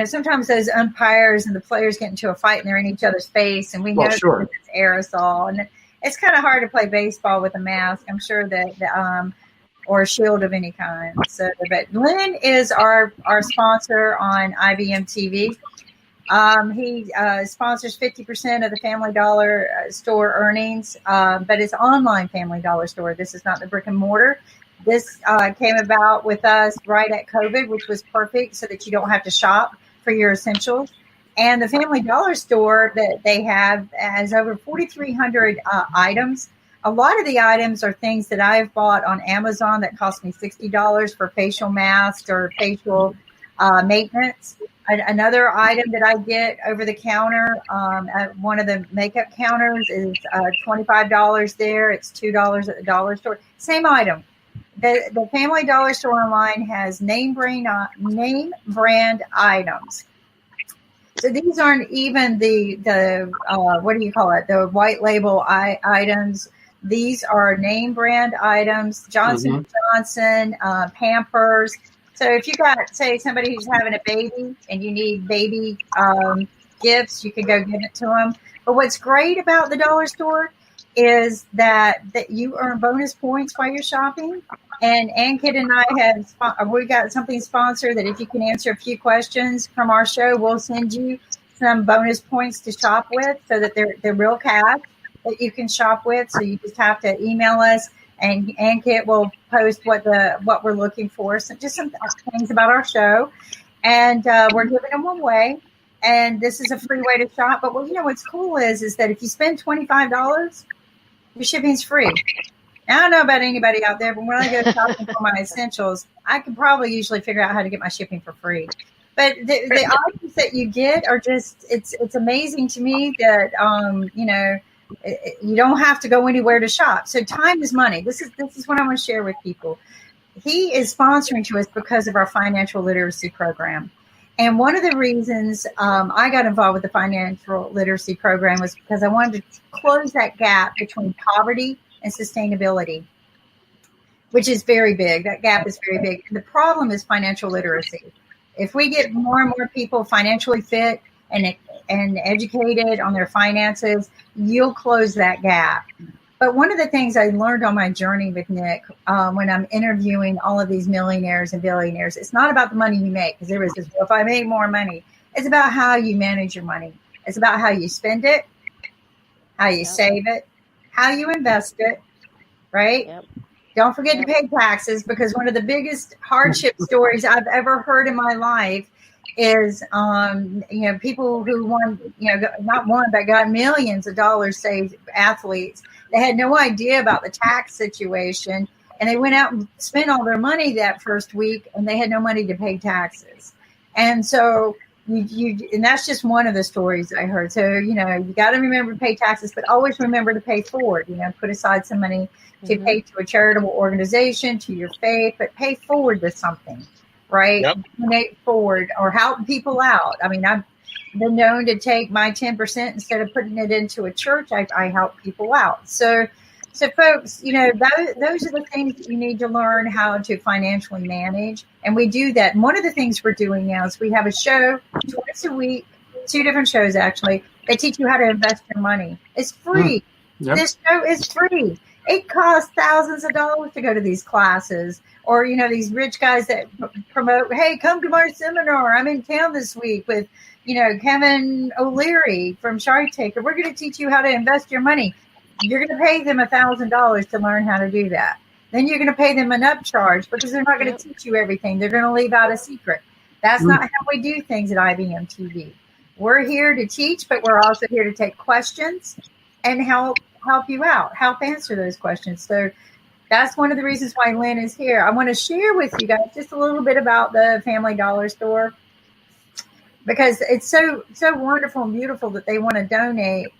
sometimes those umpires and the players get into a fight and they're in each other's face, and we know that it's aerosol. And it's kind of hard to play baseball with a mask. I'm sure that, or a shield of any kind. So, but Lynn is our sponsor on IBM TV. He sponsors 50% of the Family Dollar store earnings, but it's online Family Dollar store. This is not the brick and mortar. This came about with us right at COVID, which was perfect so that you don't have to shop for your essentials. And the Family Dollar store that they have has over 4,300 items. A lot of the items are things that I've bought on Amazon that cost me $60 for facial masks or facial maintenance. Another item that I get over the counter at one of the makeup counters is $25 there. It's $2 at the dollar store. Same item. The Family Dollar store online has name brand items. So these aren't even the what do you call it? The white label items. These are name brand items. Johnson & Johnson, Pampers. So if you got, say, somebody who's having a baby and you need baby gifts, you can go give it to them. But what's great about the dollar store is that you earn bonus points while you're shopping. And Ankit and I we got something sponsored that if you can answer a few questions from our show, we'll send you some bonus points to shop with, so that they're real cash that you can shop with. So you just have to email us, and Ankit will post what we're looking for. So just some things about our show, and we're giving them away. And this is a free way to shop. But what's cool is that if you spend $25, your shipping's free. Now, I don't know about anybody out there, but when I go shopping for my essentials, I can probably usually figure out how to get my shipping for free. But the items that you get are just, it's amazing to me that, you don't have to go anywhere to shop. So time is money. This is what I want to share with people. He is sponsoring to us because of our financial literacy program. And one of the reasons I got involved with the financial literacy program was because I wanted to close that gap between poverty and sustainability, which is very big. That gap is very big. The problem is financial literacy. If we get more and more people financially fit and educated on their finances, you'll close that gap. But one of the things I learned on my journey with Nick, when I'm interviewing all of these millionaires and billionaires, it's not about the money you make, because there is this, well, if I make more money, it's about how you manage your money. It's about how you spend it, how you save it, how you invest it, right? Yep. Don't forget to pay taxes, because one of the biggest hardship stories I've ever heard in my life is, people who won, not won, but got millions of dollars saved, athletes. They had no idea about the tax situation, and they went out and spent all their money that first week, and they had no money to pay taxes. And so and that's just one of the stories I heard. So, you got to remember to pay taxes, but always remember to pay forward, put aside some money to pay to a charitable organization, to your faith, but pay forward to something, right? Yep. Donate forward or help people out. I mean, I've been known to take my 10% instead of putting it into a church. I help people out. So folks, those are the things that you need to learn how to financially manage. And we do that. And one of the things we're doing now is we have a show twice a week, 2 different shows actually, that teach you how to invest your money. It's free. Yep. This show is free. It costs thousands of dollars to go to these classes, or, these rich guys that promote, hey, come to my seminar. I'm in town this week with, Kevin O'Leary from Shark Tank. We're going to teach you how to invest your money. You're going to pay them $1,000 to learn how to do that. Then you're going to pay them an upcharge, because they're not going to teach you everything. They're going to leave out a secret. That's not how we do things at IBM TV. We're here to teach, but we're also here to take questions and help you out, help answer those questions. So that's one of the reasons why Lynn is here. I want to share with you guys just a little bit about the Family Dollar Store, because it's so wonderful and beautiful that they want to donate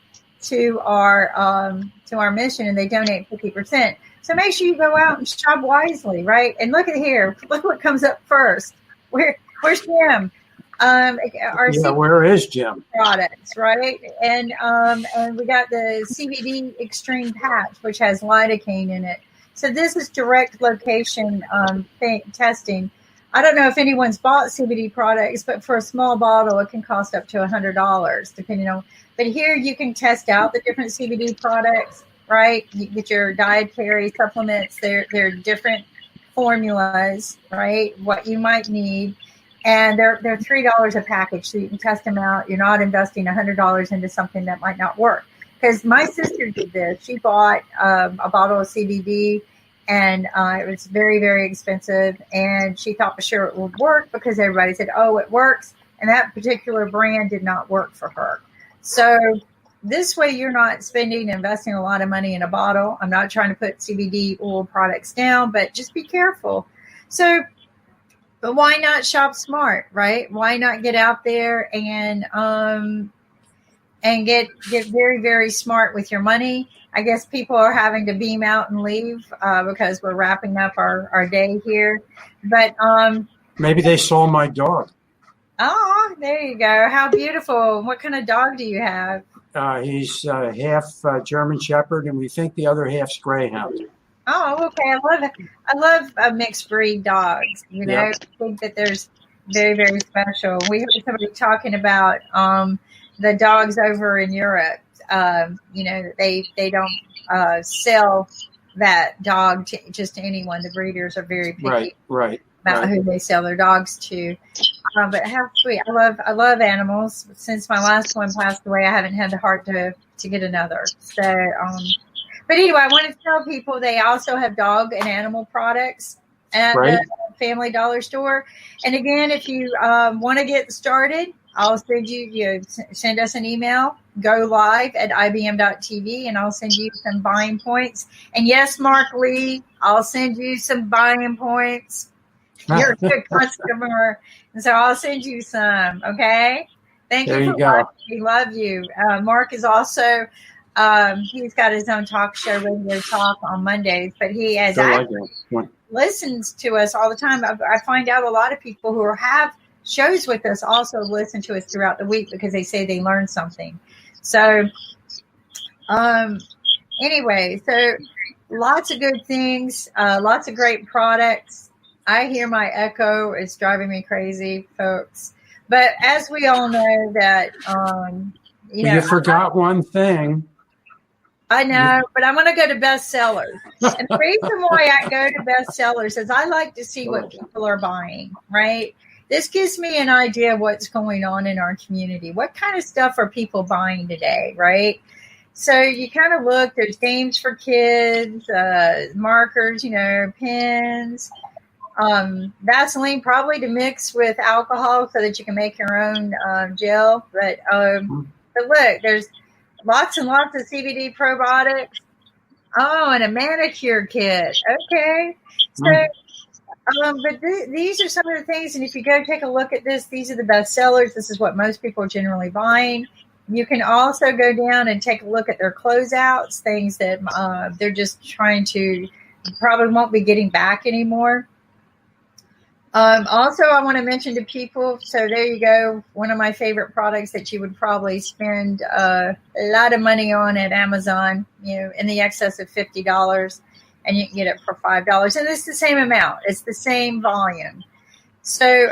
to our mission, and they donate 50%. So make sure you go out and shop wisely, right? And look at here. Look what comes up first. Where's Jim? Where is Jim? Products, right? And we got the CBD Extreme Patch, which has lidocaine in it. So this is direct location testing. I don't know if anyone's bought CBD products, but for a small bottle, it can cost up to $100, depending on. But here you can test out the different CBD products, right? You get your dietary supplements. They're different formulas, right? What you might need. And they're $3 a package, so you can test them out. You're not investing $100 into something that might not work. Because my sister did this. She bought a bottle of CBD, and it was very, very expensive. And she thought for sure it would work, because everybody said, oh, it works. And that particular brand did not work for her. So this way you're not investing a lot of money in a bottle. I'm not trying to put CBD oil products down, but just be careful. So, but why not shop smart, right? Why not get out there and get very, very smart with your money? I guess people are having to beam out and leave because we're wrapping up our day here. But maybe they saw my dog. Oh, there you go. How beautiful. What kind of dog do you have? He's half German Shepherd, and we think the other half's Greyhound. Oh, okay. I love mixed breed dogs. I think that there's very, very special. We heard somebody talking about the dogs over in Europe. They don't sell that dog to just anyone. The breeders are very picky about who they sell their dogs to. But how sweet! I love animals. Since my last one passed away, I haven't had the heart to get another. So, but anyway, I want to tell people they also have dog and animal products at the Family Dollar Store. And again, if you want to get started, I'll send send us an email. Go live at ibm.tv, and I'll send you some buying points. And yes, Mark Lee, I'll send you some buying points. You're a good customer, and so I'll send you some. Okay, thank you for watching. We love you. Mark is also he's got his own talk show, Radio Talk, on Mondays, but he has listens to us all the time. I find out a lot of people who have shows with us also listen to us throughout the week because they say they learned something. So, anyway, so lots of good things, lots of great products. I hear my echo. It's driving me crazy, folks. But as we all know that, you forgot one thing. I know, but I'm going to go to bestsellers. And the reason why I go to bestsellers is I like to see what people are buying, right? This gives me an idea of what's going on in our community. What kind of stuff are people buying today, right? So you kind of look, there's games for kids, markers, pens, Vaseline probably to mix with alcohol so that you can make your own gel. But look, there's lots and lots of CBD probiotics. Oh, and a manicure kit. Okay. So, but these are some of the things. And if you go take a look at this, these are the best sellers. This is what most people are generally buying. You can also go down and take a look at their closeouts, things that they're just trying to probably won't be getting back anymore. Also, I want to mention to people, so there you go, one of my favorite products that you would probably spend a lot of money on at Amazon, in the excess of $50, and you can get it for $5. And it's the same amount. It's the same volume. So,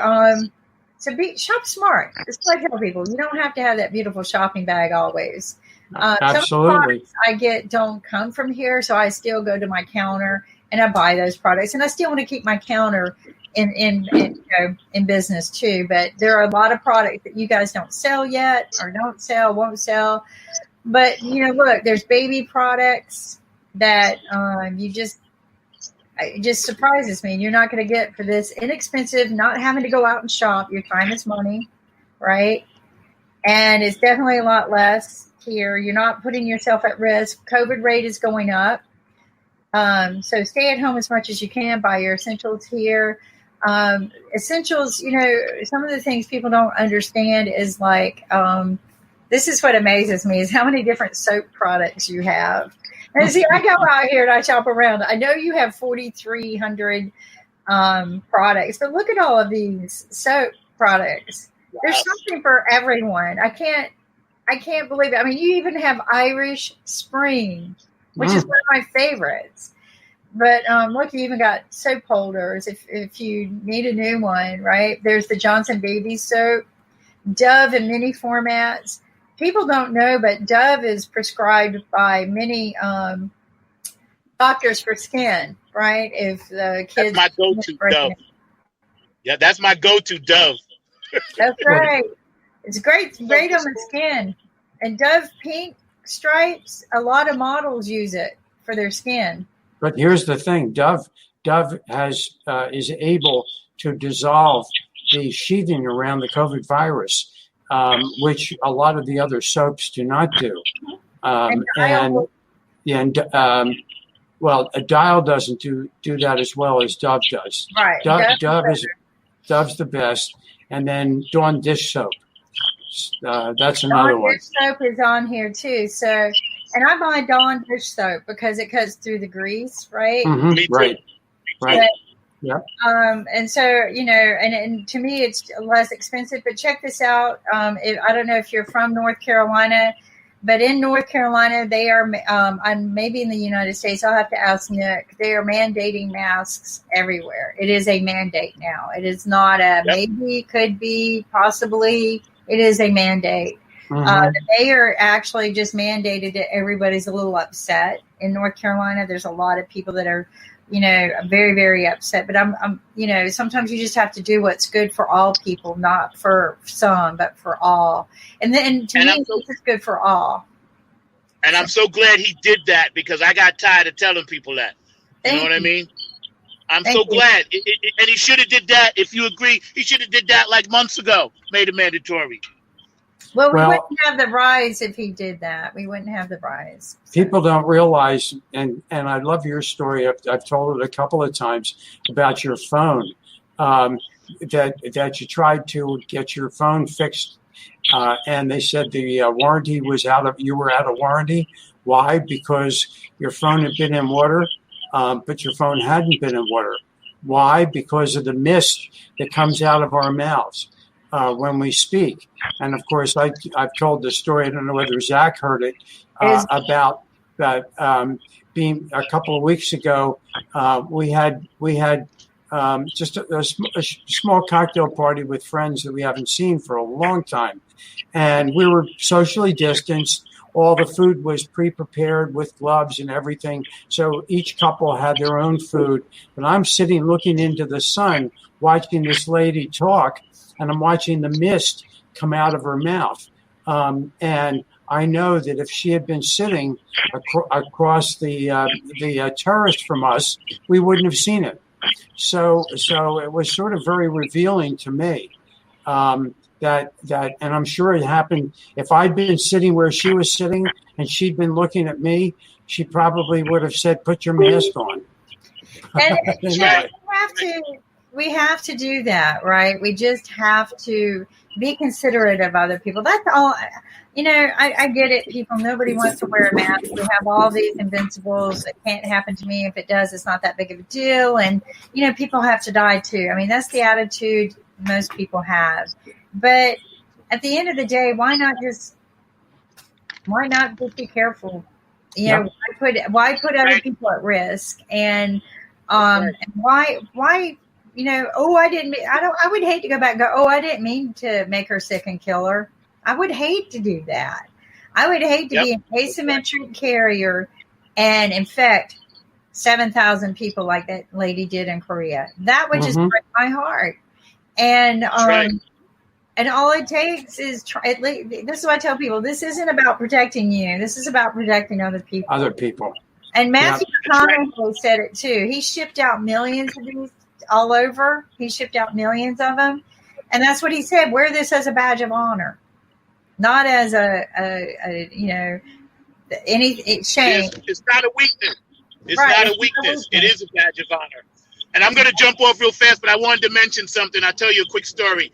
shop smart. It's like I tell people, you don't have to have that beautiful shopping bag always. Absolutely. Some products I get don't come from here, so I still go to my counter and I buy those products. And I still want to keep my counter in business too, but there are a lot of products that you guys don't sell yet, or won't sell. But look, there's baby products that it just surprises me. You're not going to get for this inexpensive, not having to go out and shop. Your time is money, right? And it's definitely a lot less here. You're not putting yourself at risk. COVID rate is going up. So stay at home as much as you can. Buy your essentials here. Essentials, some of the things people don't understand is like, this is what amazes me is how many different soap products you have. And see, I go out here and I shop around. I know you have 4,300 products, but look at all of these soap products. There's something for everyone. I can't believe it. I mean, you even have Irish Spring, which is one of my favorites. But look, you even got soap holders if you need a new one, right? There's the Johnson Baby soap, Dove in many formats. People don't know, but Dove is prescribed by many doctors for skin, right? If the kids, that's my go-to Dove. Yeah, that's my go-to Dove. That's right. It's great on the skin. And Dove pink stripes, a lot of models use it for their skin. But here's the thing: Dove is able to dissolve the sheathing around the COVID virus, which a lot of the other soaps do not do. Well, a Dial doesn't do that as well as Dove does. Right, Dove's the best, and then Dawn dish soap. That's another one. Dish soap is on here too. So. And I buy Dawn dish soap because it cuts through the grease, right? Mm-hmm. Right. Yep. And so, and to me, it's less expensive. But check this out. I don't know if you're from North Carolina, but in North Carolina, they are, maybe in the United States, I'll have to ask Nick, they are mandating masks everywhere. It is a mandate now. It is not a maybe, could be, possibly. It is a mandate. The mayor actually just mandated it. Everybody's a little upset in North Carolina. There's a lot of people that are, very, very upset. But I'm sometimes you just have to do what's good for all people, not for some, but for all. And then to me, this is good for all. And I'm so glad he did that, because I got tired of telling people that. You know what I mean? I'm so glad. And he should have did that. If you agree, he should have did that like months ago. Made it mandatory. Well, we wouldn't have the rise if he did that. We wouldn't have the rise. People don't realize, and I love your story. I've told it a couple of times about your phone, that you tried to get your phone fixed, and they said the warranty was you were out of warranty. Why? Because your phone had been in water, but your phone hadn't been in water. Why? Because of the mist that comes out of our mouths when we speak. And of course, I've told the story. I don't know whether Zach heard it, about that. Being a couple of weeks ago, we had just a small cocktail party with friends that we haven't seen for a long time, and we were socially distanced. All the food was pre-prepared with gloves and everything. So each couple had their own food. But I'm sitting looking into the sun, watching this lady talk, and I'm watching the mist come out of her mouth. And I know that if she had been sitting across the terrace from us, we wouldn't have seen it. So it was sort of very revealing to me. That and I'm sure it happened. If I'd been sitting where she was sitting and she'd been looking at me, she probably would have said, "Put your mask on." And we have to do that, right? We just have to be considerate of other people. That's all. I get it, people. Nobody wants to wear a mask. We have all these invincibles. It can't happen to me. If it does, it's not that big of a deal. And people have to die too. I mean, that's the attitude most people have. But at the end of the day, why not just be careful? Why put other people at risk? And why I would hate to go back and go, I didn't mean to make her sick and kill her. I would hate to do that. I would hate to be an asymmetric carrier and infect 7,000 people like that lady did in Korea. That would just break my heart. And and all it takes is this is what I tell people. This isn't about protecting you. This is about protecting other people. And Matthew McConaughey said it too. He shipped out millions of these all over. He shipped out millions of them. And that's what he said. Wear this as a badge of honor, not as any shame. It's not a weakness. It's not a weakness. It is a badge of honor. And I'm going to jump off real fast, but I wanted to mention something. I'll tell you a quick story.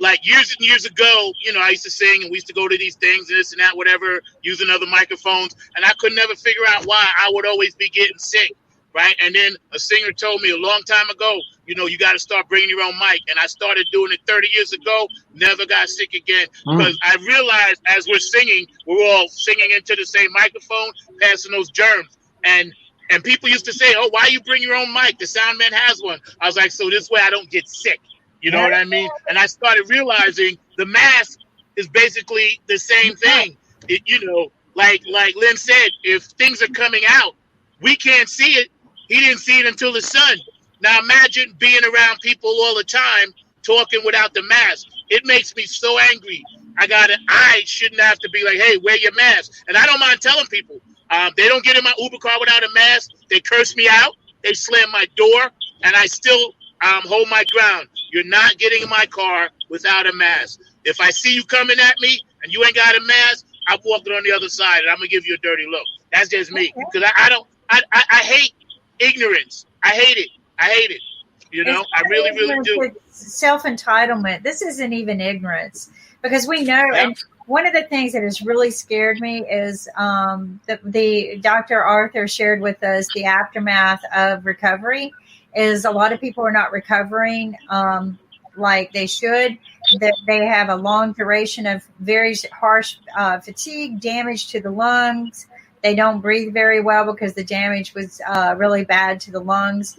Like years and years ago, I used to sing and we used to go to these things and this and that, whatever, using other microphones. And I could never figure out why I would always be getting sick, right? And then a singer told me a long time ago, you got to start bringing your own mic. And I started doing it 30 years ago, never got sick again. Because I realized as we're singing, we're all singing into the same microphone, passing those germs. And people used to say, "Oh, why you bring your own mic? The sound man has one." I was like, so this way I don't get sick. You know what I mean? And I started realizing the mask is basically the same thing. Like Lynn said, if things are coming out, we can't see it. He didn't see it until the sun. Now imagine being around people all the time talking without the mask. It makes me so angry. I shouldn't have to be like, "Hey, wear your mask." And I don't mind telling people. They don't get in my Uber car without a mask. They curse me out. They slam my door, and I still hold my ground. You're not getting in my car without a mask. If I see you coming at me and you ain't got a mask, I'm walking on the other side, and I'm gonna give you a dirty look. That's just me, because I hate ignorance. I hate it. I really, really do. Self-entitlement. This isn't even ignorance, because we know. And one of the things that has really scared me is the Dr. Arthur shared with us the aftermath of recovery. Is a lot of people are not recovering like they should. That they have a long duration of very harsh fatigue, damage to the lungs. They don't breathe very well because the damage was really bad to the lungs.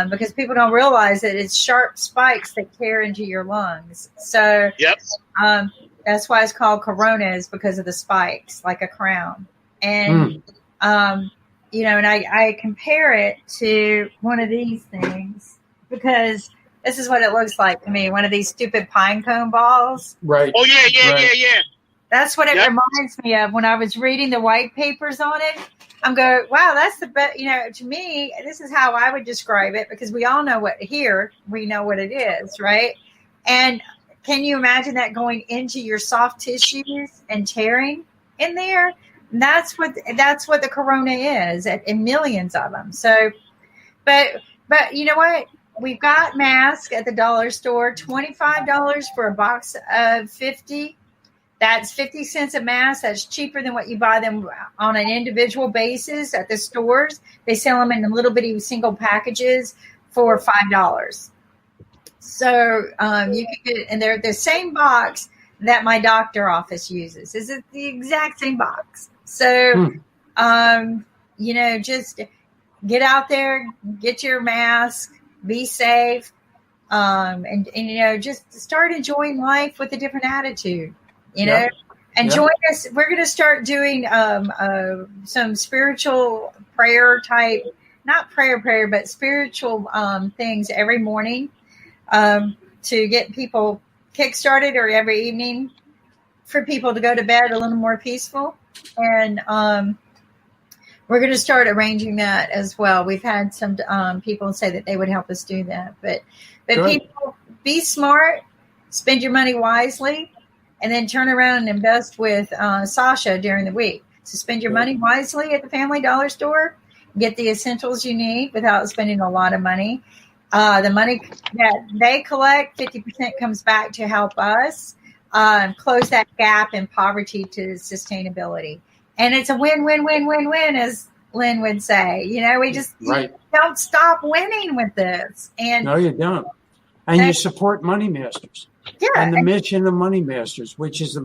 Because people don't realize that it's sharp spikes that tear into your lungs. So that's why it's called corona, is because of the spikes, like a crown. And And I compare it to one of these things because this is what it looks like to me. One of these stupid pine cone balls. Right. Oh yeah. That's what it reminds me of when I was reading the white papers on it. I'm going, wow, that's the best. To me, this is how I would describe it because we all know we know what it is, right? And can you imagine that going into your soft tissues and tearing in there? And that's what the corona is, and millions of them. So, but you know what? We've got masks at the dollar store, $25 for a box of 50. That's 50 cents a mask. That's cheaper than what you buy them on an individual basis at the stores. They sell them in little bitty single packages for $5. So you can get, and they're the same box that my doctor office uses. Is it the exact same box? So, just get out there, get your mask, be safe, and just start enjoying life with a different attitude. And join us. We're going to start doing some spiritual prayer type, not prayer, but spiritual things every morning to get people kick-started, or every evening for people to go to bed a little more peaceful. And we're going to start arranging that as well. We've had some people say that they would help us do that. But people, be smart, spend your money wisely, and then turn around and invest with Sasha during the week. So spend your money wisely at the Family Dollar Store. Get the essentials you need without spending a lot of money. The money that they collect, 50% comes back to help us close that gap in poverty to sustainability. And it's a win-win-win-win-win, as Lynn would say. We just you don't stop winning with this. And no, you don't. And you support Money Masters. Yeah, and the mission of Money Masters, which is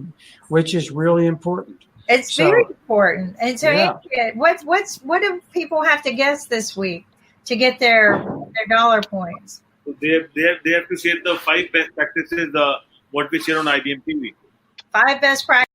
really important. It's very important. And so, Andrea, what do people have to guess this week to get their dollar points? So they have to share the 5 best practices what we share on IBM TV. 5 best practices.